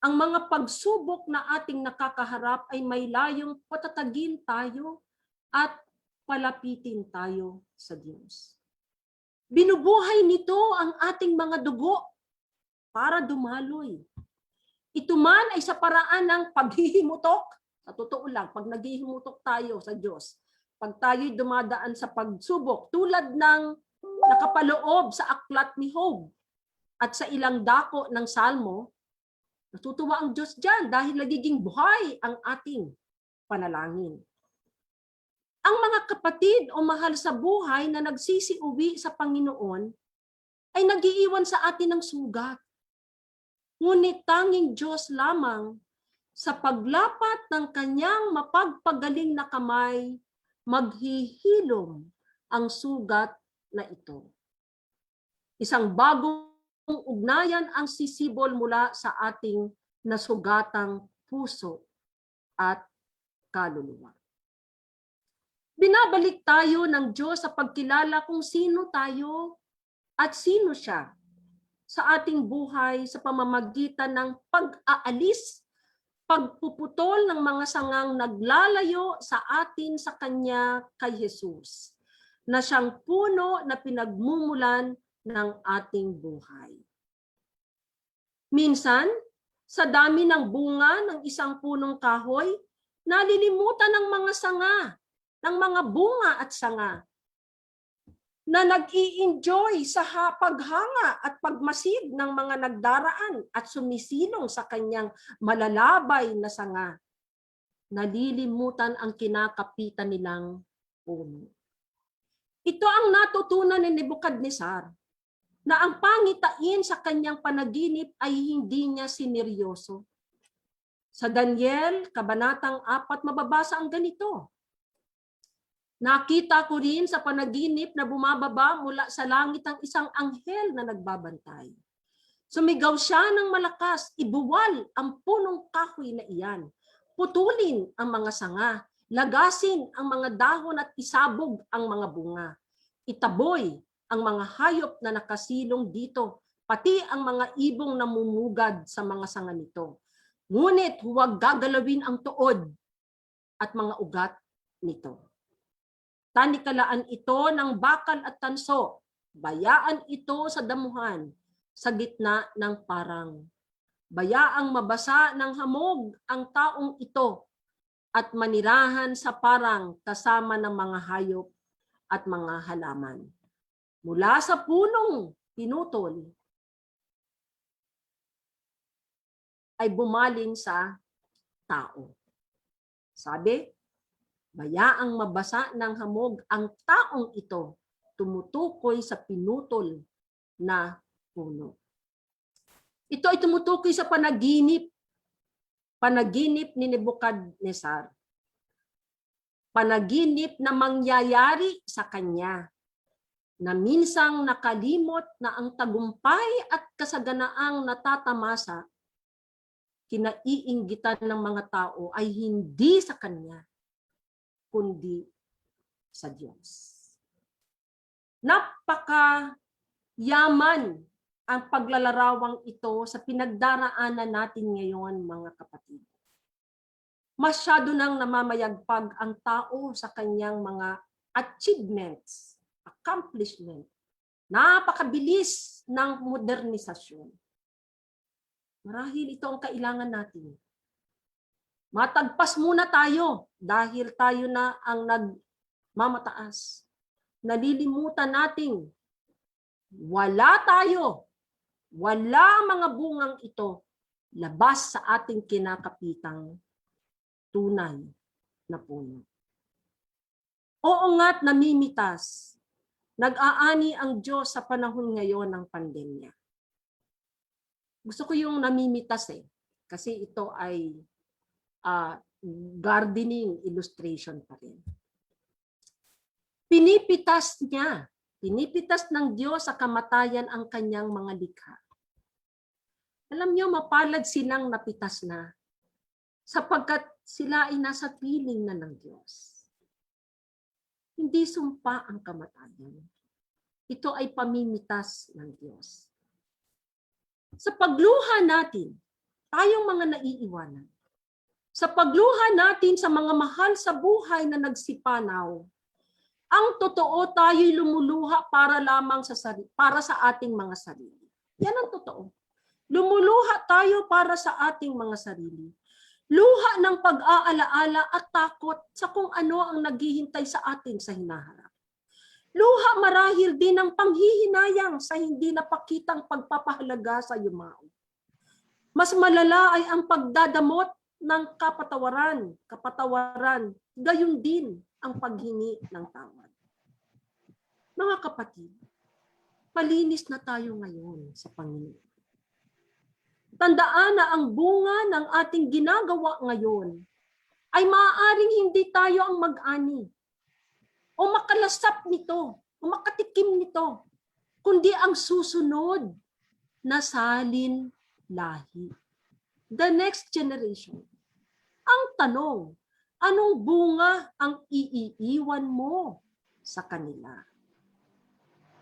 Ang mga pagsubok na ating nakakaharap ay may layong patatagin tayo at palapitin tayo sa Diyos. Binubuhay nito ang ating mga dugo para dumaloy. Ito man ay sa paraan ng paghihimutok. Sa totoo lang, pag naghihimutok tayo sa Diyos, pag tayo'y dumadaan sa pagsubok, tulad ng nakapaloob sa aklat ni Job at sa ilang dako ng Salmo, natutuwa ang Diyos dyan dahil nagiging buhay ang ating panalangin. Ang mga kapatid o mahal sa buhay na nagsisiuwi sa Panginoon ay nagiiwan sa atin ng sugat. Ngunit tanging Diyos lamang sa paglapat ng kanyang mapagpagaling na kamay, maghihilom ang sugat na ito. Isang bagong ugnayan ang sisibol mula sa ating nasugatang puso at kaluluwa. Binabalik tayo ng Diyos sa pagkilala kung sino tayo at sino siya sa ating buhay sa pamamagitan ng pag-aalis, pagpuputol ng mga sangang naglalayo sa atin sa Kanya kay Jesus, na siyang puno na pinagmumulan ng ating buhay. Minsan, sa dami ng bunga ng isang punong kahoy, nalilimutan ng mga sanga, ng mga bunga at sanga, na nag-i-enjoy sa paghanga at pagmasid ng mga nagdaraan at sumisilong sa kanyang malalabay na sanga. Nalilimutan ang kinakapitan nilang puno. Ito ang natutunan ni Nebukadnezar, na ang pangitain sa kanyang panaginip ay hindi niya sineryoso. Sa Daniel, Kabanatang 4, mababasa ang ganito. Nakita ko rin sa panaginip na bumababa mula sa langit ang isang anghel na nagbabantay. Sumigaw siya ng malakas, ibuwal ang punong kahoy na iyan. Putulin ang mga sanga, lagasin ang mga dahon at isabog ang mga bunga. Itaboy ang mga hayop na nakasilong dito, pati ang mga ibong namumugad sa mga sanga nito. Ngunit huwag gagalawin ang tuod at mga ugat nito. Tanikalaan ito ng bakal at tanso, bayaan ito sa damuhan, sa gitna ng parang. Bayaang mabasa ng hamog ang taong ito at manirahan sa parang kasama ng mga hayop at mga halaman. Mula sa punong pinutol ay bumaling sa tao. Sabi, bayaang mabasa ng hamog ang taong ito, tumutukoy sa pinutol na puno. Ito ay tumutukoy sa panaginip ni Nebukadnezar. Panaginip na mangyayari sa kanya, na minsang nakalimot na ang tagumpay at kasaganaang natatamasa, kinaiinggitan ng mga tao ay hindi sa kanya, kundi sa Diyos. Napaka-yaman ang paglalarawang ito sa pinagdaraanan natin ngayon, mga kapatid. Masyado nang namamayagpag ang tao sa kanyang mga achievements, accomplishment. Napakabilis ng modernisasyon. Marahil ito ang kailangan natin. Matagpas muna tayo dahil tayo na ang nagmamataas. Nalilimutan nating wala tayo. Wala ang mga bungang ito labas sa ating kinakapitang tunay na puno. Oo nga't namimitas. Nag-aani ang Diyos sa panahon ngayon ng pandemya. Gusto ko yung namimitas kasi ito ay gardening illustration pa rin. Pinipitas ng Diyos sa kamatayan ang kanyang mga likha. Alam niyo, mapalad silang napitas na sapagkat sila ay nasa piling na ng Diyos. Hindi sumpa ang kamatayan. Ito ay pamimitas ng Diyos. Sa pagluha natin, tayong mga naiiwanan, sa pagluha natin sa mga mahal sa buhay na nagsipanaw, ang totoo tayo'y lumuluha para lamang para sa ating mga sarili. Yan ang totoo. Lumuluha tayo para sa ating mga sarili. Luha ng pag-aalaala at takot sa kung ano ang naghihintay sa atin sa hinaharap. Luha marahil din ng panghihinayang sa hindi napakitang pagpapahalaga sa yumao. Mas malala ay ang pagdadamot ng kapatawaran, gayon din ang paghingi ng tawad. Mga kapatid, palinis na tayo ngayon sa Panginoon. Tandaan na ang bunga ng ating ginagawa ngayon ay maaaring hindi tayo ang mag-ani o makalasap nito o makatikim nito, kundi ang susunod na salin lahi. The next generation. Ang tanong, anong bunga ang iiiwan mo sa kanila?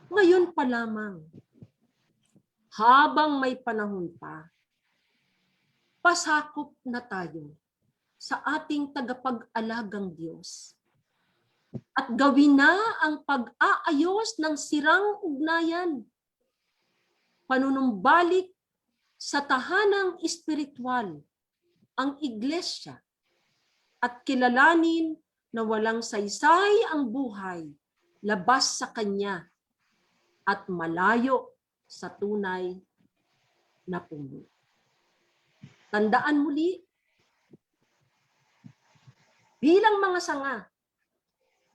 Ngayon pa lamang, habang may panahon pa, pasakop na tayo sa ating tagapag-alagang Diyos at gawin na ang pag-aayos ng sirang ugnayan, panunumbalik sa tahanang espiritual, ang iglesia, at kilalanin na walang saysay ang buhay labas sa Kanya at malayo sa tunay na puno. Tandaan muli, bilang mga sanga,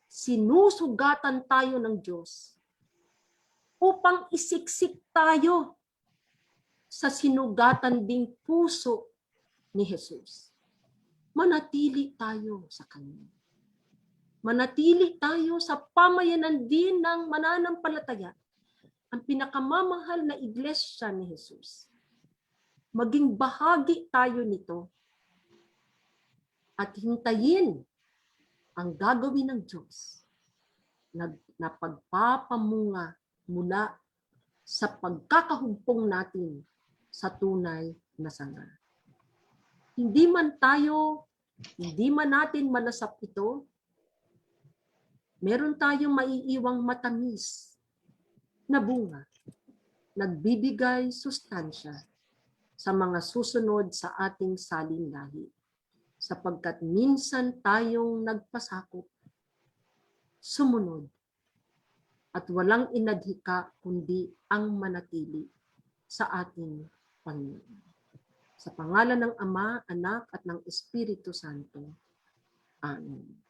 sinusugatan tayo ng Diyos upang isiksik tayo sa sinugatan ding puso ni Jesus. Manatili tayo sa Kanya. Manatili tayo sa pamayanan din ng mananampalataya, ang pinakamamahal na iglesia ni Jesus. Maging bahagi tayo nito at hintayin ang gagawin ng Diyos na pagpapamunga mula sa pagkakahumpong natin sa tunay na sanga. Hindi man natin malasap ito, meron tayong maiiwang matamis na bunga, nagbibigay sustansya sa mga susunod sa ating salin lahi, sapagkat minsan tayong nagpasakop, sumunod, at walang inadhika kundi ang manatili sa ating Panginoon. Sa pangalan ng Ama, Anak, at ng Espiritu Santo. Amen.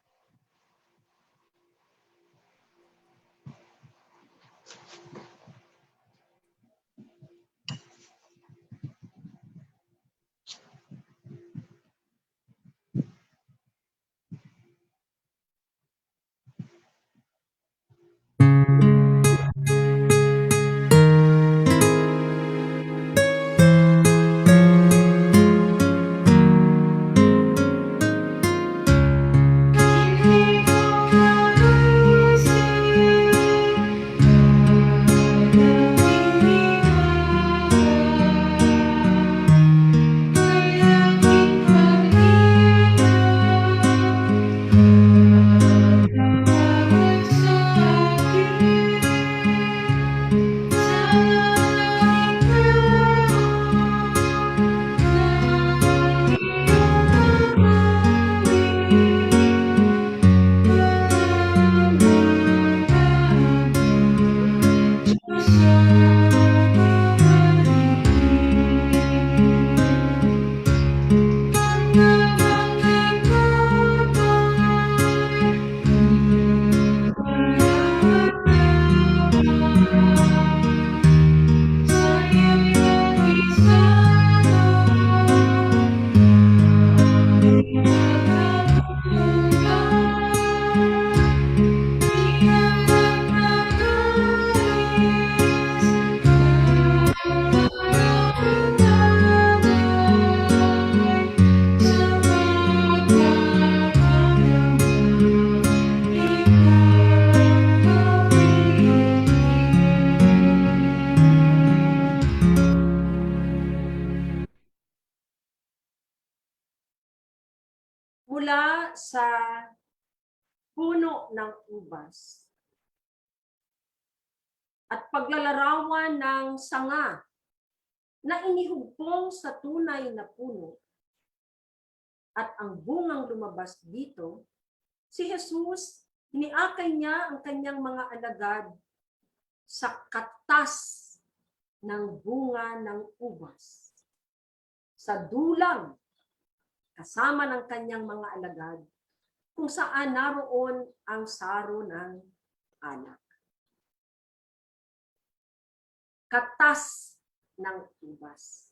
Mula sa puno ng ubas at paglalarawan ng sanga na inihugpong sa tunay na puno at ang bungang lumabas dito, si Jesus, iniakay niya ang kanyang mga alagad sa katas ng bunga ng ubas, sa dulang kasama ng kanyang mga alagad, kung saan naroon ang saro ng alak. Katas ng ubas.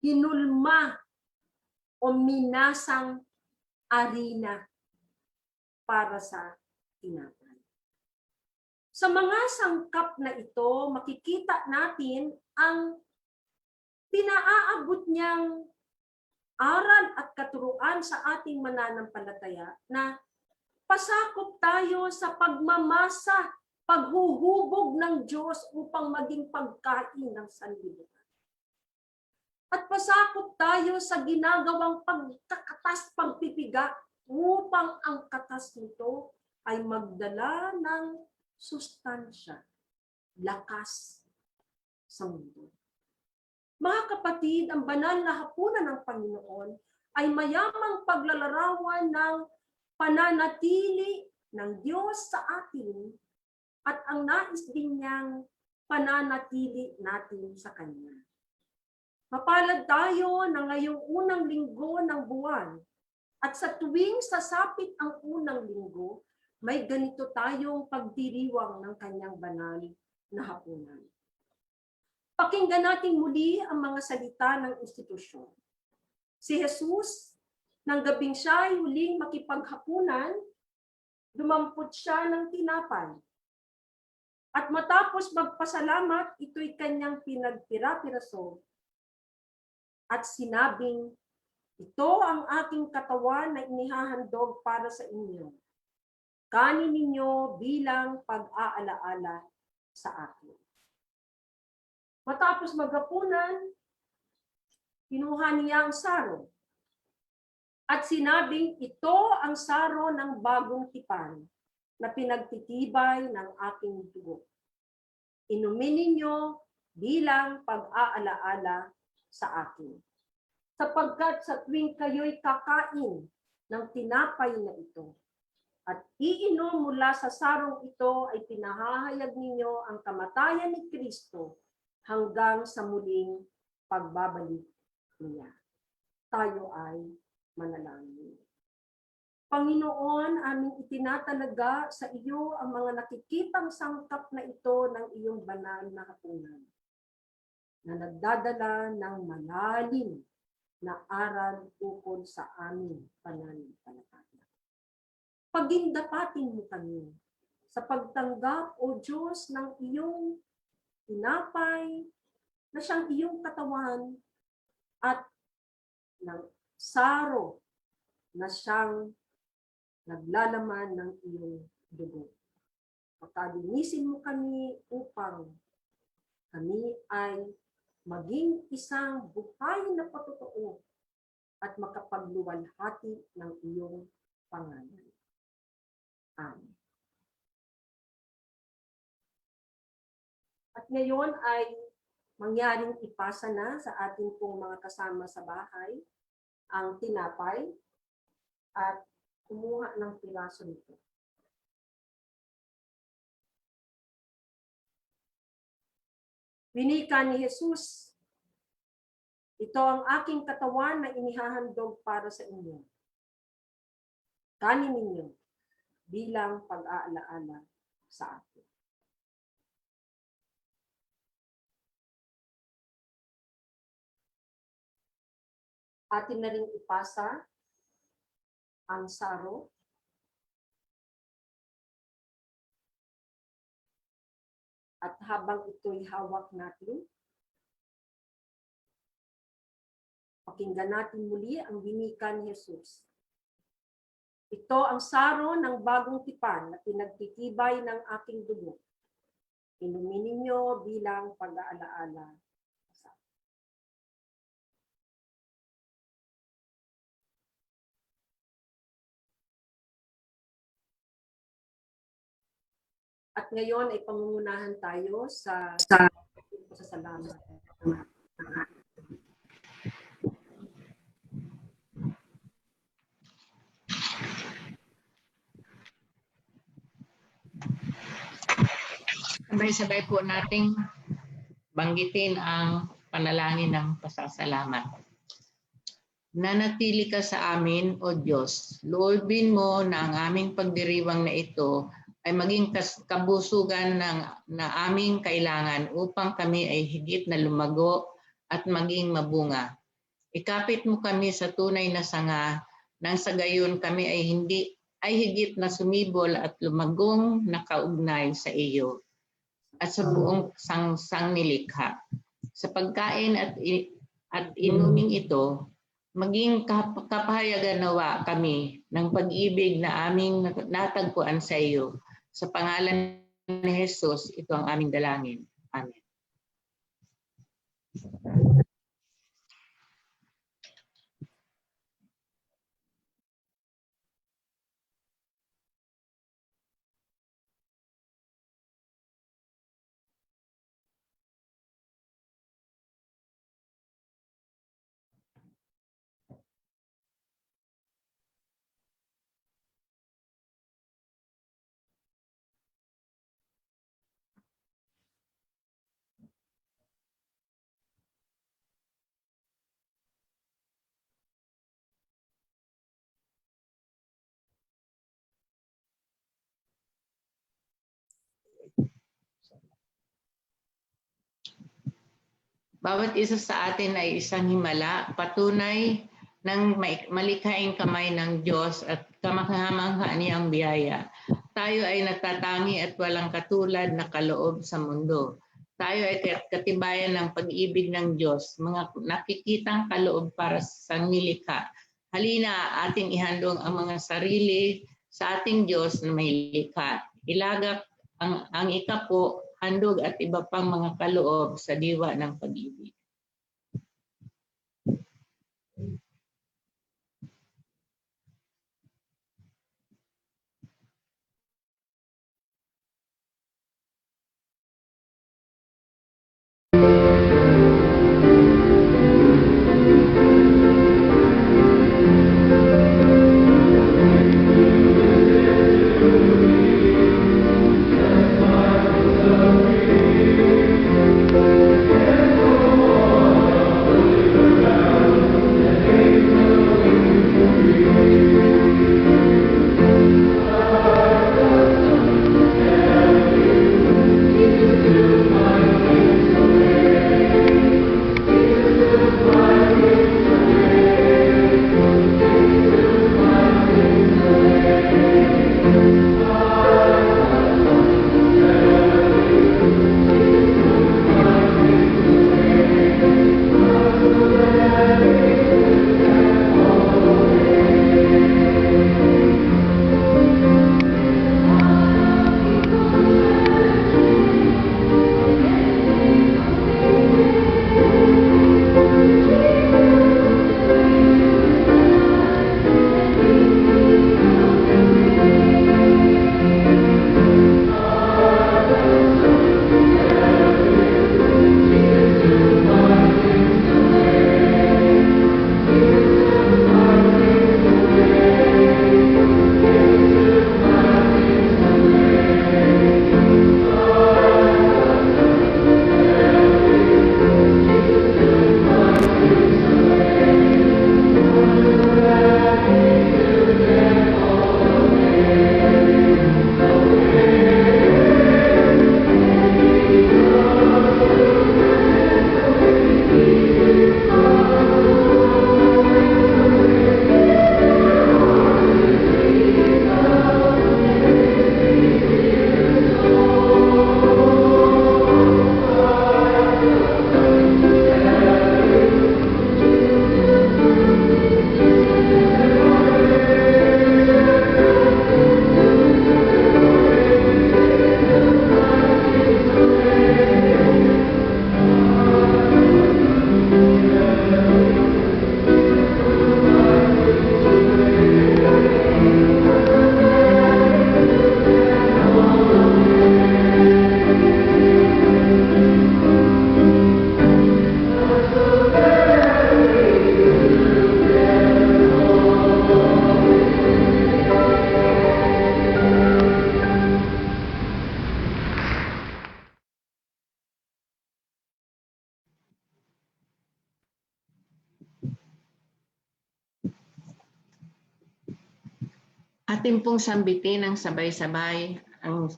Hinulma o minasang arena para sa tinapay. Sa mga sangkap na ito, makikita natin ang pinaaabot niyang aral at katuruan sa ating mananampalataya na pasakop tayo sa pagmamasa, paghuhubog ng Diyos upang maging pagkain ng sanlibutan. At pasakop tayo sa ginagawang pagkakatas, pagpipiga upang ang katas nito ay magdala ng sustansya, lakas sa mundo. Mga kapatid, ang banal na hapunan ng Panginoon ay mayamang paglalarawan ng pananatili ng Diyos sa atin at ang nais din niyang pananatili natin sa Kanya. Mapalad tayo na ngayong unang linggo ng buwan at sa tuwing sasapit ang unang linggo, may ganito tayong pagdiriwang ng Kanyang banal na hapunan. Pakinggan natin muli ang mga salita ng institusyon. Si Jesus, nang gabing siya ay huling makipaghapunan, dumampot siya ng tinapay. At matapos magpasalamat, ito'y kanyang pinagpira-piraso at sinabing, ito ang aking katawan na inihahandog para sa inyo. Kanin ninyo bilang pag-aalaala sa akin. Matapos maghapunan, kinuha niya ang saro at sinabing, ito ang saro ng bagong tipan na pinagtitibay ng aking dugo. Inumin ninyo bilang pag-aalaala sa akin. Sapagkat sa tuwing kayo'y kakain ng tinapay na ito at iinom mula sa sarong ito ay pinahahayag ninyo ang kamatayan ni Kristo hanggang sa muling pagbabalik niya. Tayo ay manalangin. Panginoon, aming itinatalaga sa iyo ang mga nakikitang sangkap na ito ng iyong banal na hapunan na nagdadala ng malalim na aral ukol sa aming pananampalataya. Pagindapatin mo kami sa pagtanggap, O Diyos, ng iyong tinapay na siyang iyong katawan at ng saro na siyang naglalaman ng iyong dugo. Pagkalinisin mo kami upang kami ay maging isang buhay na patotoo at makapagluwalhati ng iyong pangalan. Amen. At ngayon ay mangyaring ipasa na sa ating pong mga kasama sa bahay ang tinapay at kumuha ng piraso nito. Winika ni Jesus, ito ang aking katawan na inihahandog para sa inyo. Kanin ninyo bilang pag-aalaala sa akin. Atin na rin ipasa ang saro. At habang ito'y hawak natin, pakinggan natin muli ang winika ni Jesus. Ito ang saro ng bagong tipan na pinagtitibay ng aking dugo. Inumin ninyo bilang pag-aalaala. At ngayon ay pangungunahan tayo sa salamat. Sabay-sabay po nating banggitin ang panalangin ng pasasalamat. Nanatili ka sa amin, O Diyos. Loobin mo na ang aming pagdiriwang na ito ay maging kabusugan na aming kailangan upang kami ay higit na lumago at maging mabunga. Ikapit mo kami sa tunay na sanga nang sa gayon kami ay higit na sumibol at lumagong nakaugnay sa iyo at sa buong sangnilikha. Sa pagkain at inuming ito, maging kapahayagan nawa kami ng pag-ibig na aming natagpuan sa iyo. Sa pangalan ni Jesus, ito ang aming dalangin. Amen. Bawat isa sa atin ay isang himala, patunay ng malikhaing kamay ng Diyos at kamakhamangha niyang biyaya. Tayo ay natatangi at walang katulad na kaloob sa mundo. Tayo ay katibayan ng pag-ibig ng Diyos, mga nakikitang kaloob para sa nilikha. Halina, ating ihandog ang mga sarili sa ating Diyos na may likha. Ilagak ang ikapo, handog at iba pang mga kaloob sa diwa ng pag-ibig. Thank Atin pong sambitin ng sabay-sabay ang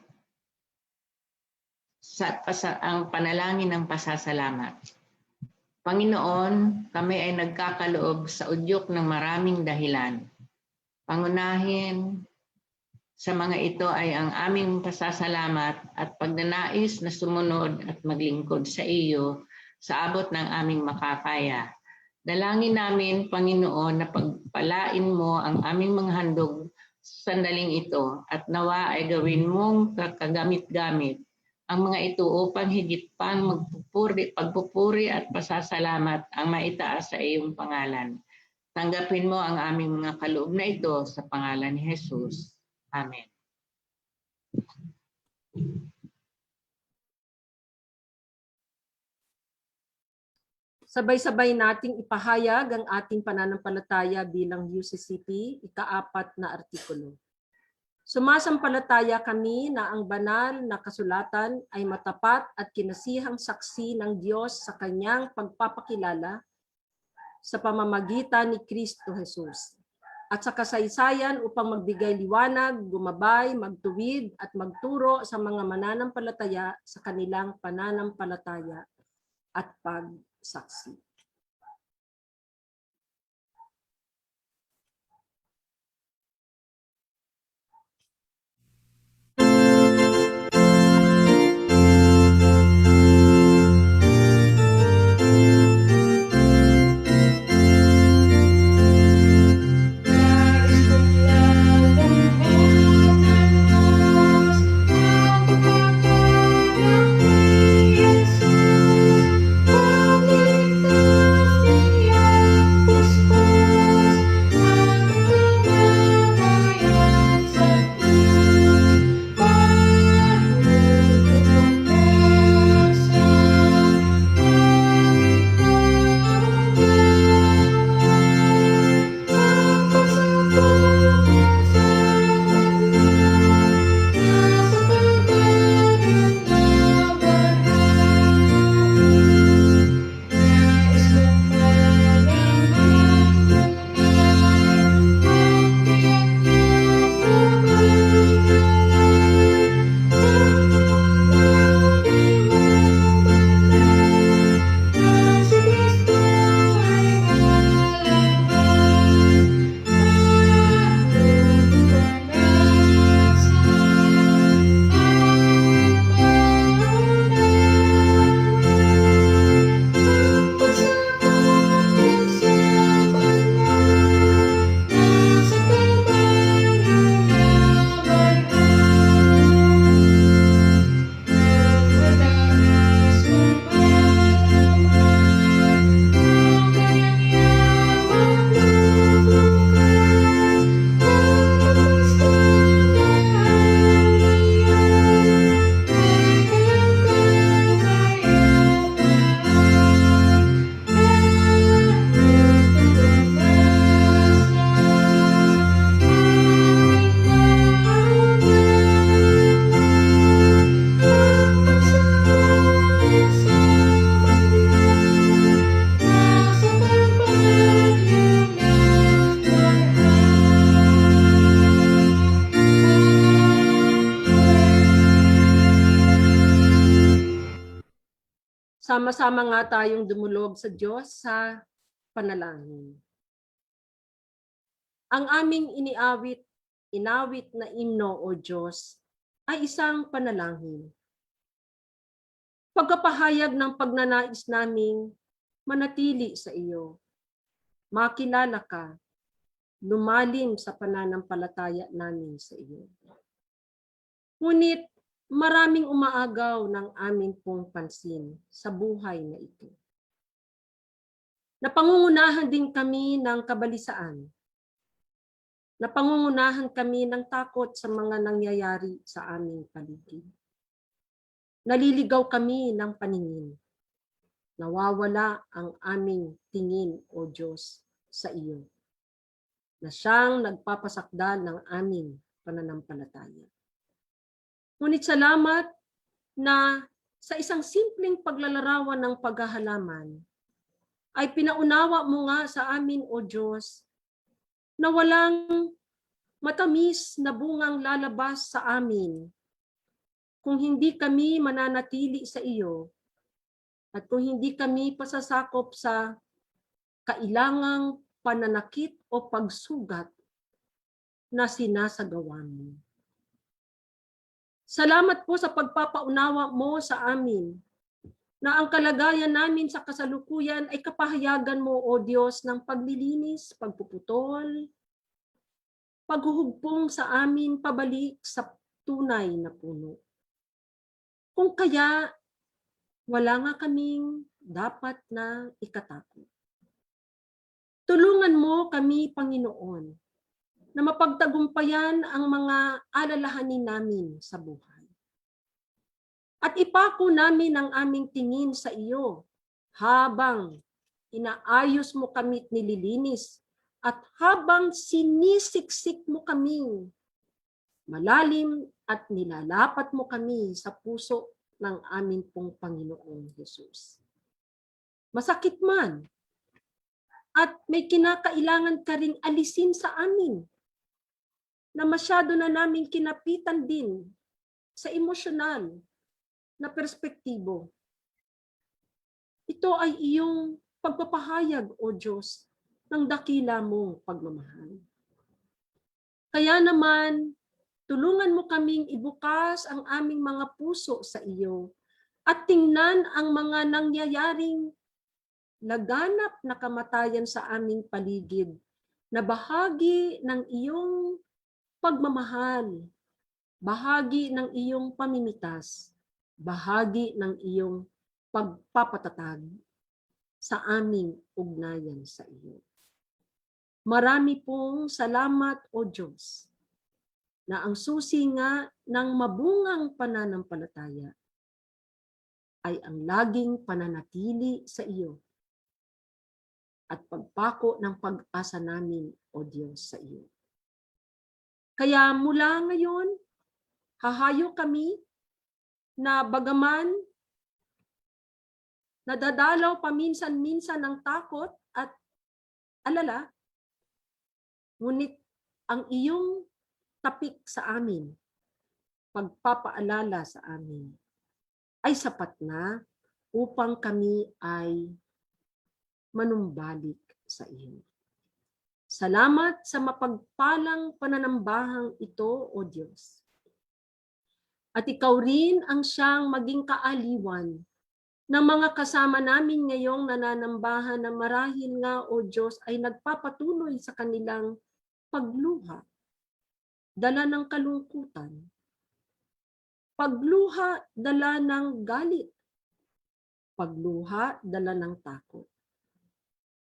panalangin ng pasasalamat. Panginoon, kami ay nagkakaloob sa udyok ng maraming dahilan. Pangunahin sa mga ito ay ang aming pasasalamat at pagnanais na sumunod at maglingkod sa iyo sa abot ng aming makakaya. Dalangin namin, Panginoon, na pagpalain mo ang aming mga handog sa sandaling ito at nawa ay gawin mong kagamit-gamit ang mga ito upang higit pang pagpupuri at pasasalamat ang maitaas sa iyong pangalan. Tanggapin mo ang aming mga kaloob na ito sa pangalan ni Jesus. Amen. Sabay-sabay nating ipahayag ang ating pananampalataya bilang UCCP, ika-4 na artikulo. Sumasampalataya kami na ang banal na kasulatan ay matapat at kinasihang saksi ng Diyos sa kanyang pagpapakilala sa pamamagitan ni Kristo Jesus at sa kasaysayan upang magbigay liwanag, gumabay, magtuwid at magturo sa mga mananampalataya sa kanilang pananampalataya at pagsaksi. Sama-sama nga tayong dumulog sa Diyos sa panalangin. Ang aming inawit na imno o Diyos ay isang panalangin. Pagkapahayag ng pagnanais naming manatili sa iyo, makilala ka, lumalim sa pananampalataya namin sa iyo. Ngunit maraming umaagaw ng aming pong pansin sa buhay na ito. Napangungunahan din kami ng kabalisaan. Napangungunahan kami ng takot sa mga nangyayari sa aming paligid. Naliligaw kami ng paningin. Nawawala ang aming tingin, O Diyos, sa iyo, na siyang nagpapasakdal ng aming pananampalataya. Ngunit salamat na sa isang simpleng paglalarawan ng paghahalaman, ay pinaunawa mo nga sa amin, O Diyos, na walang matamis na bungang lalabas sa amin kung hindi kami mananatili sa iyo at kung hindi kami pasasakop sa kailangang pananakit o pagsugat na sinasagawa mo. Salamat po sa pagpapaunawa mo sa amin na ang kalagayan namin sa kasalukuyan ay kapahayagan mo, O Diyos, ng paglilinis, pagpuputol, paghuhugpong sa amin pabalik sa tunay na puno. Kung kaya, wala nga kaming dapat na ikatakot. Tulungan mo kami, Panginoon, na mapagtagumpayan ang mga alalahanin namin sa buhay. At ipako namin ang aming tingin sa iyo habang inaayos mo kami at nililinis at habang sinisiksik mo kami malalim at nilalapat mo kami sa puso ng aming pong Panginoong Jesus. Masakit man at may kinakailangan ka ring alisin sa amin na masyado na namin kinapitan din sa emosyonal na perspektibo. Ito ay iyong pagpapahayag, O Diyos, ng dakila mong pagmamahal. Kaya naman, tulungan mo kaming ibukas ang aming mga puso sa iyo at tingnan ang mga nangyayaring laganap na kamatayan sa aming paligid na bahagi ng iyong pagmamahal, bahagi ng iyong pamimitas, bahagi ng iyong pagpapatatag sa aming ugnayan sa iyo. Marami pong salamat, O Diyos, na ang susi nga ng mabungang pananampalataya ay ang laging pananatili sa iyo at pagpako ng pag-asa namin, O Diyos, sa iyo. Kaya mula ngayon, hahayo kami na bagaman nadadalaw paminsan-minsan ng takot at alala, ngunit ang iyong tapik sa amin, pagpapaalala sa amin, ay sapat na upang kami ay manumbalik sa iyo. Salamat sa mapagpalang pananambahang ito, O Diyos. At ikaw rin ang siyang maging kaaliwan ng mga kasama namin ngayong nananambahan na marahil nga, O Diyos, ay nagpapatuloy sa kanilang pagluha, dala ng kalungkutan, pagluha, dala ng galit, pagluha, dala ng takot.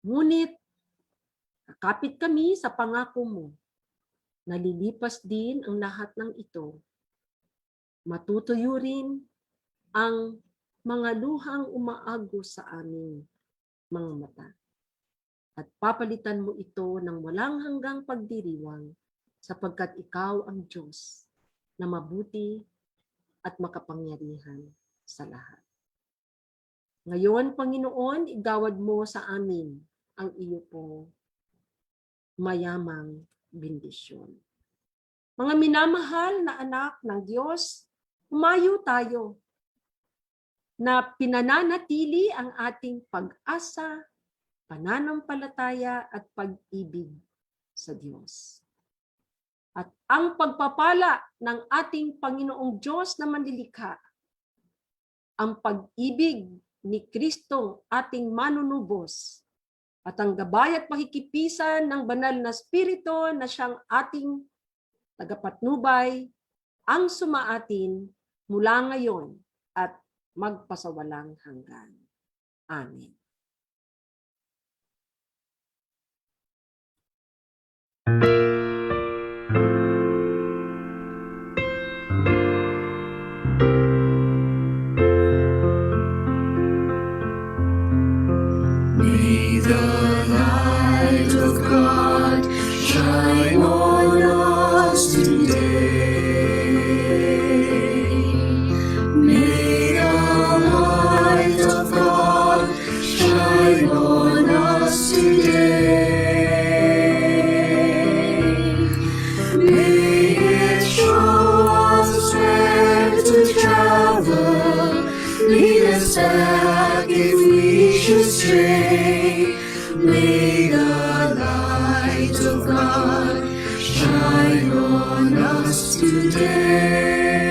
Ngunit, kakapit kami sa pangako mo, nalilipas din ang lahat ng ito. Matutuyo rin ang mga luhang umaagos sa aming mga mata. At papalitan mo ito ng walang hanggang pagdiriwang sapagkat ikaw ang Diyos na mabuti at makapangyarihan sa lahat. Ngayon, Panginoon, igawad mo sa amin ang iyo pong mayamang bendisyon. Mga minamahal na anak ng Diyos, humayo tayo na pinananatili ang ating pag-asa, pananampalataya at pag-ibig sa Diyos. At ang pagpapala ng ating Panginoong Diyos na manlilikha, ang pag-ibig ni Kristong ating manunubos, at ang gabay at pakikipisan ng banal na Espiritu na siyang ating tagapatnubay, ang sumaatin mula ngayon at magpasawalang hanggan. Amen. May the light of God shine on us today. May the light of God shine on us today. May the light of God shine on us today.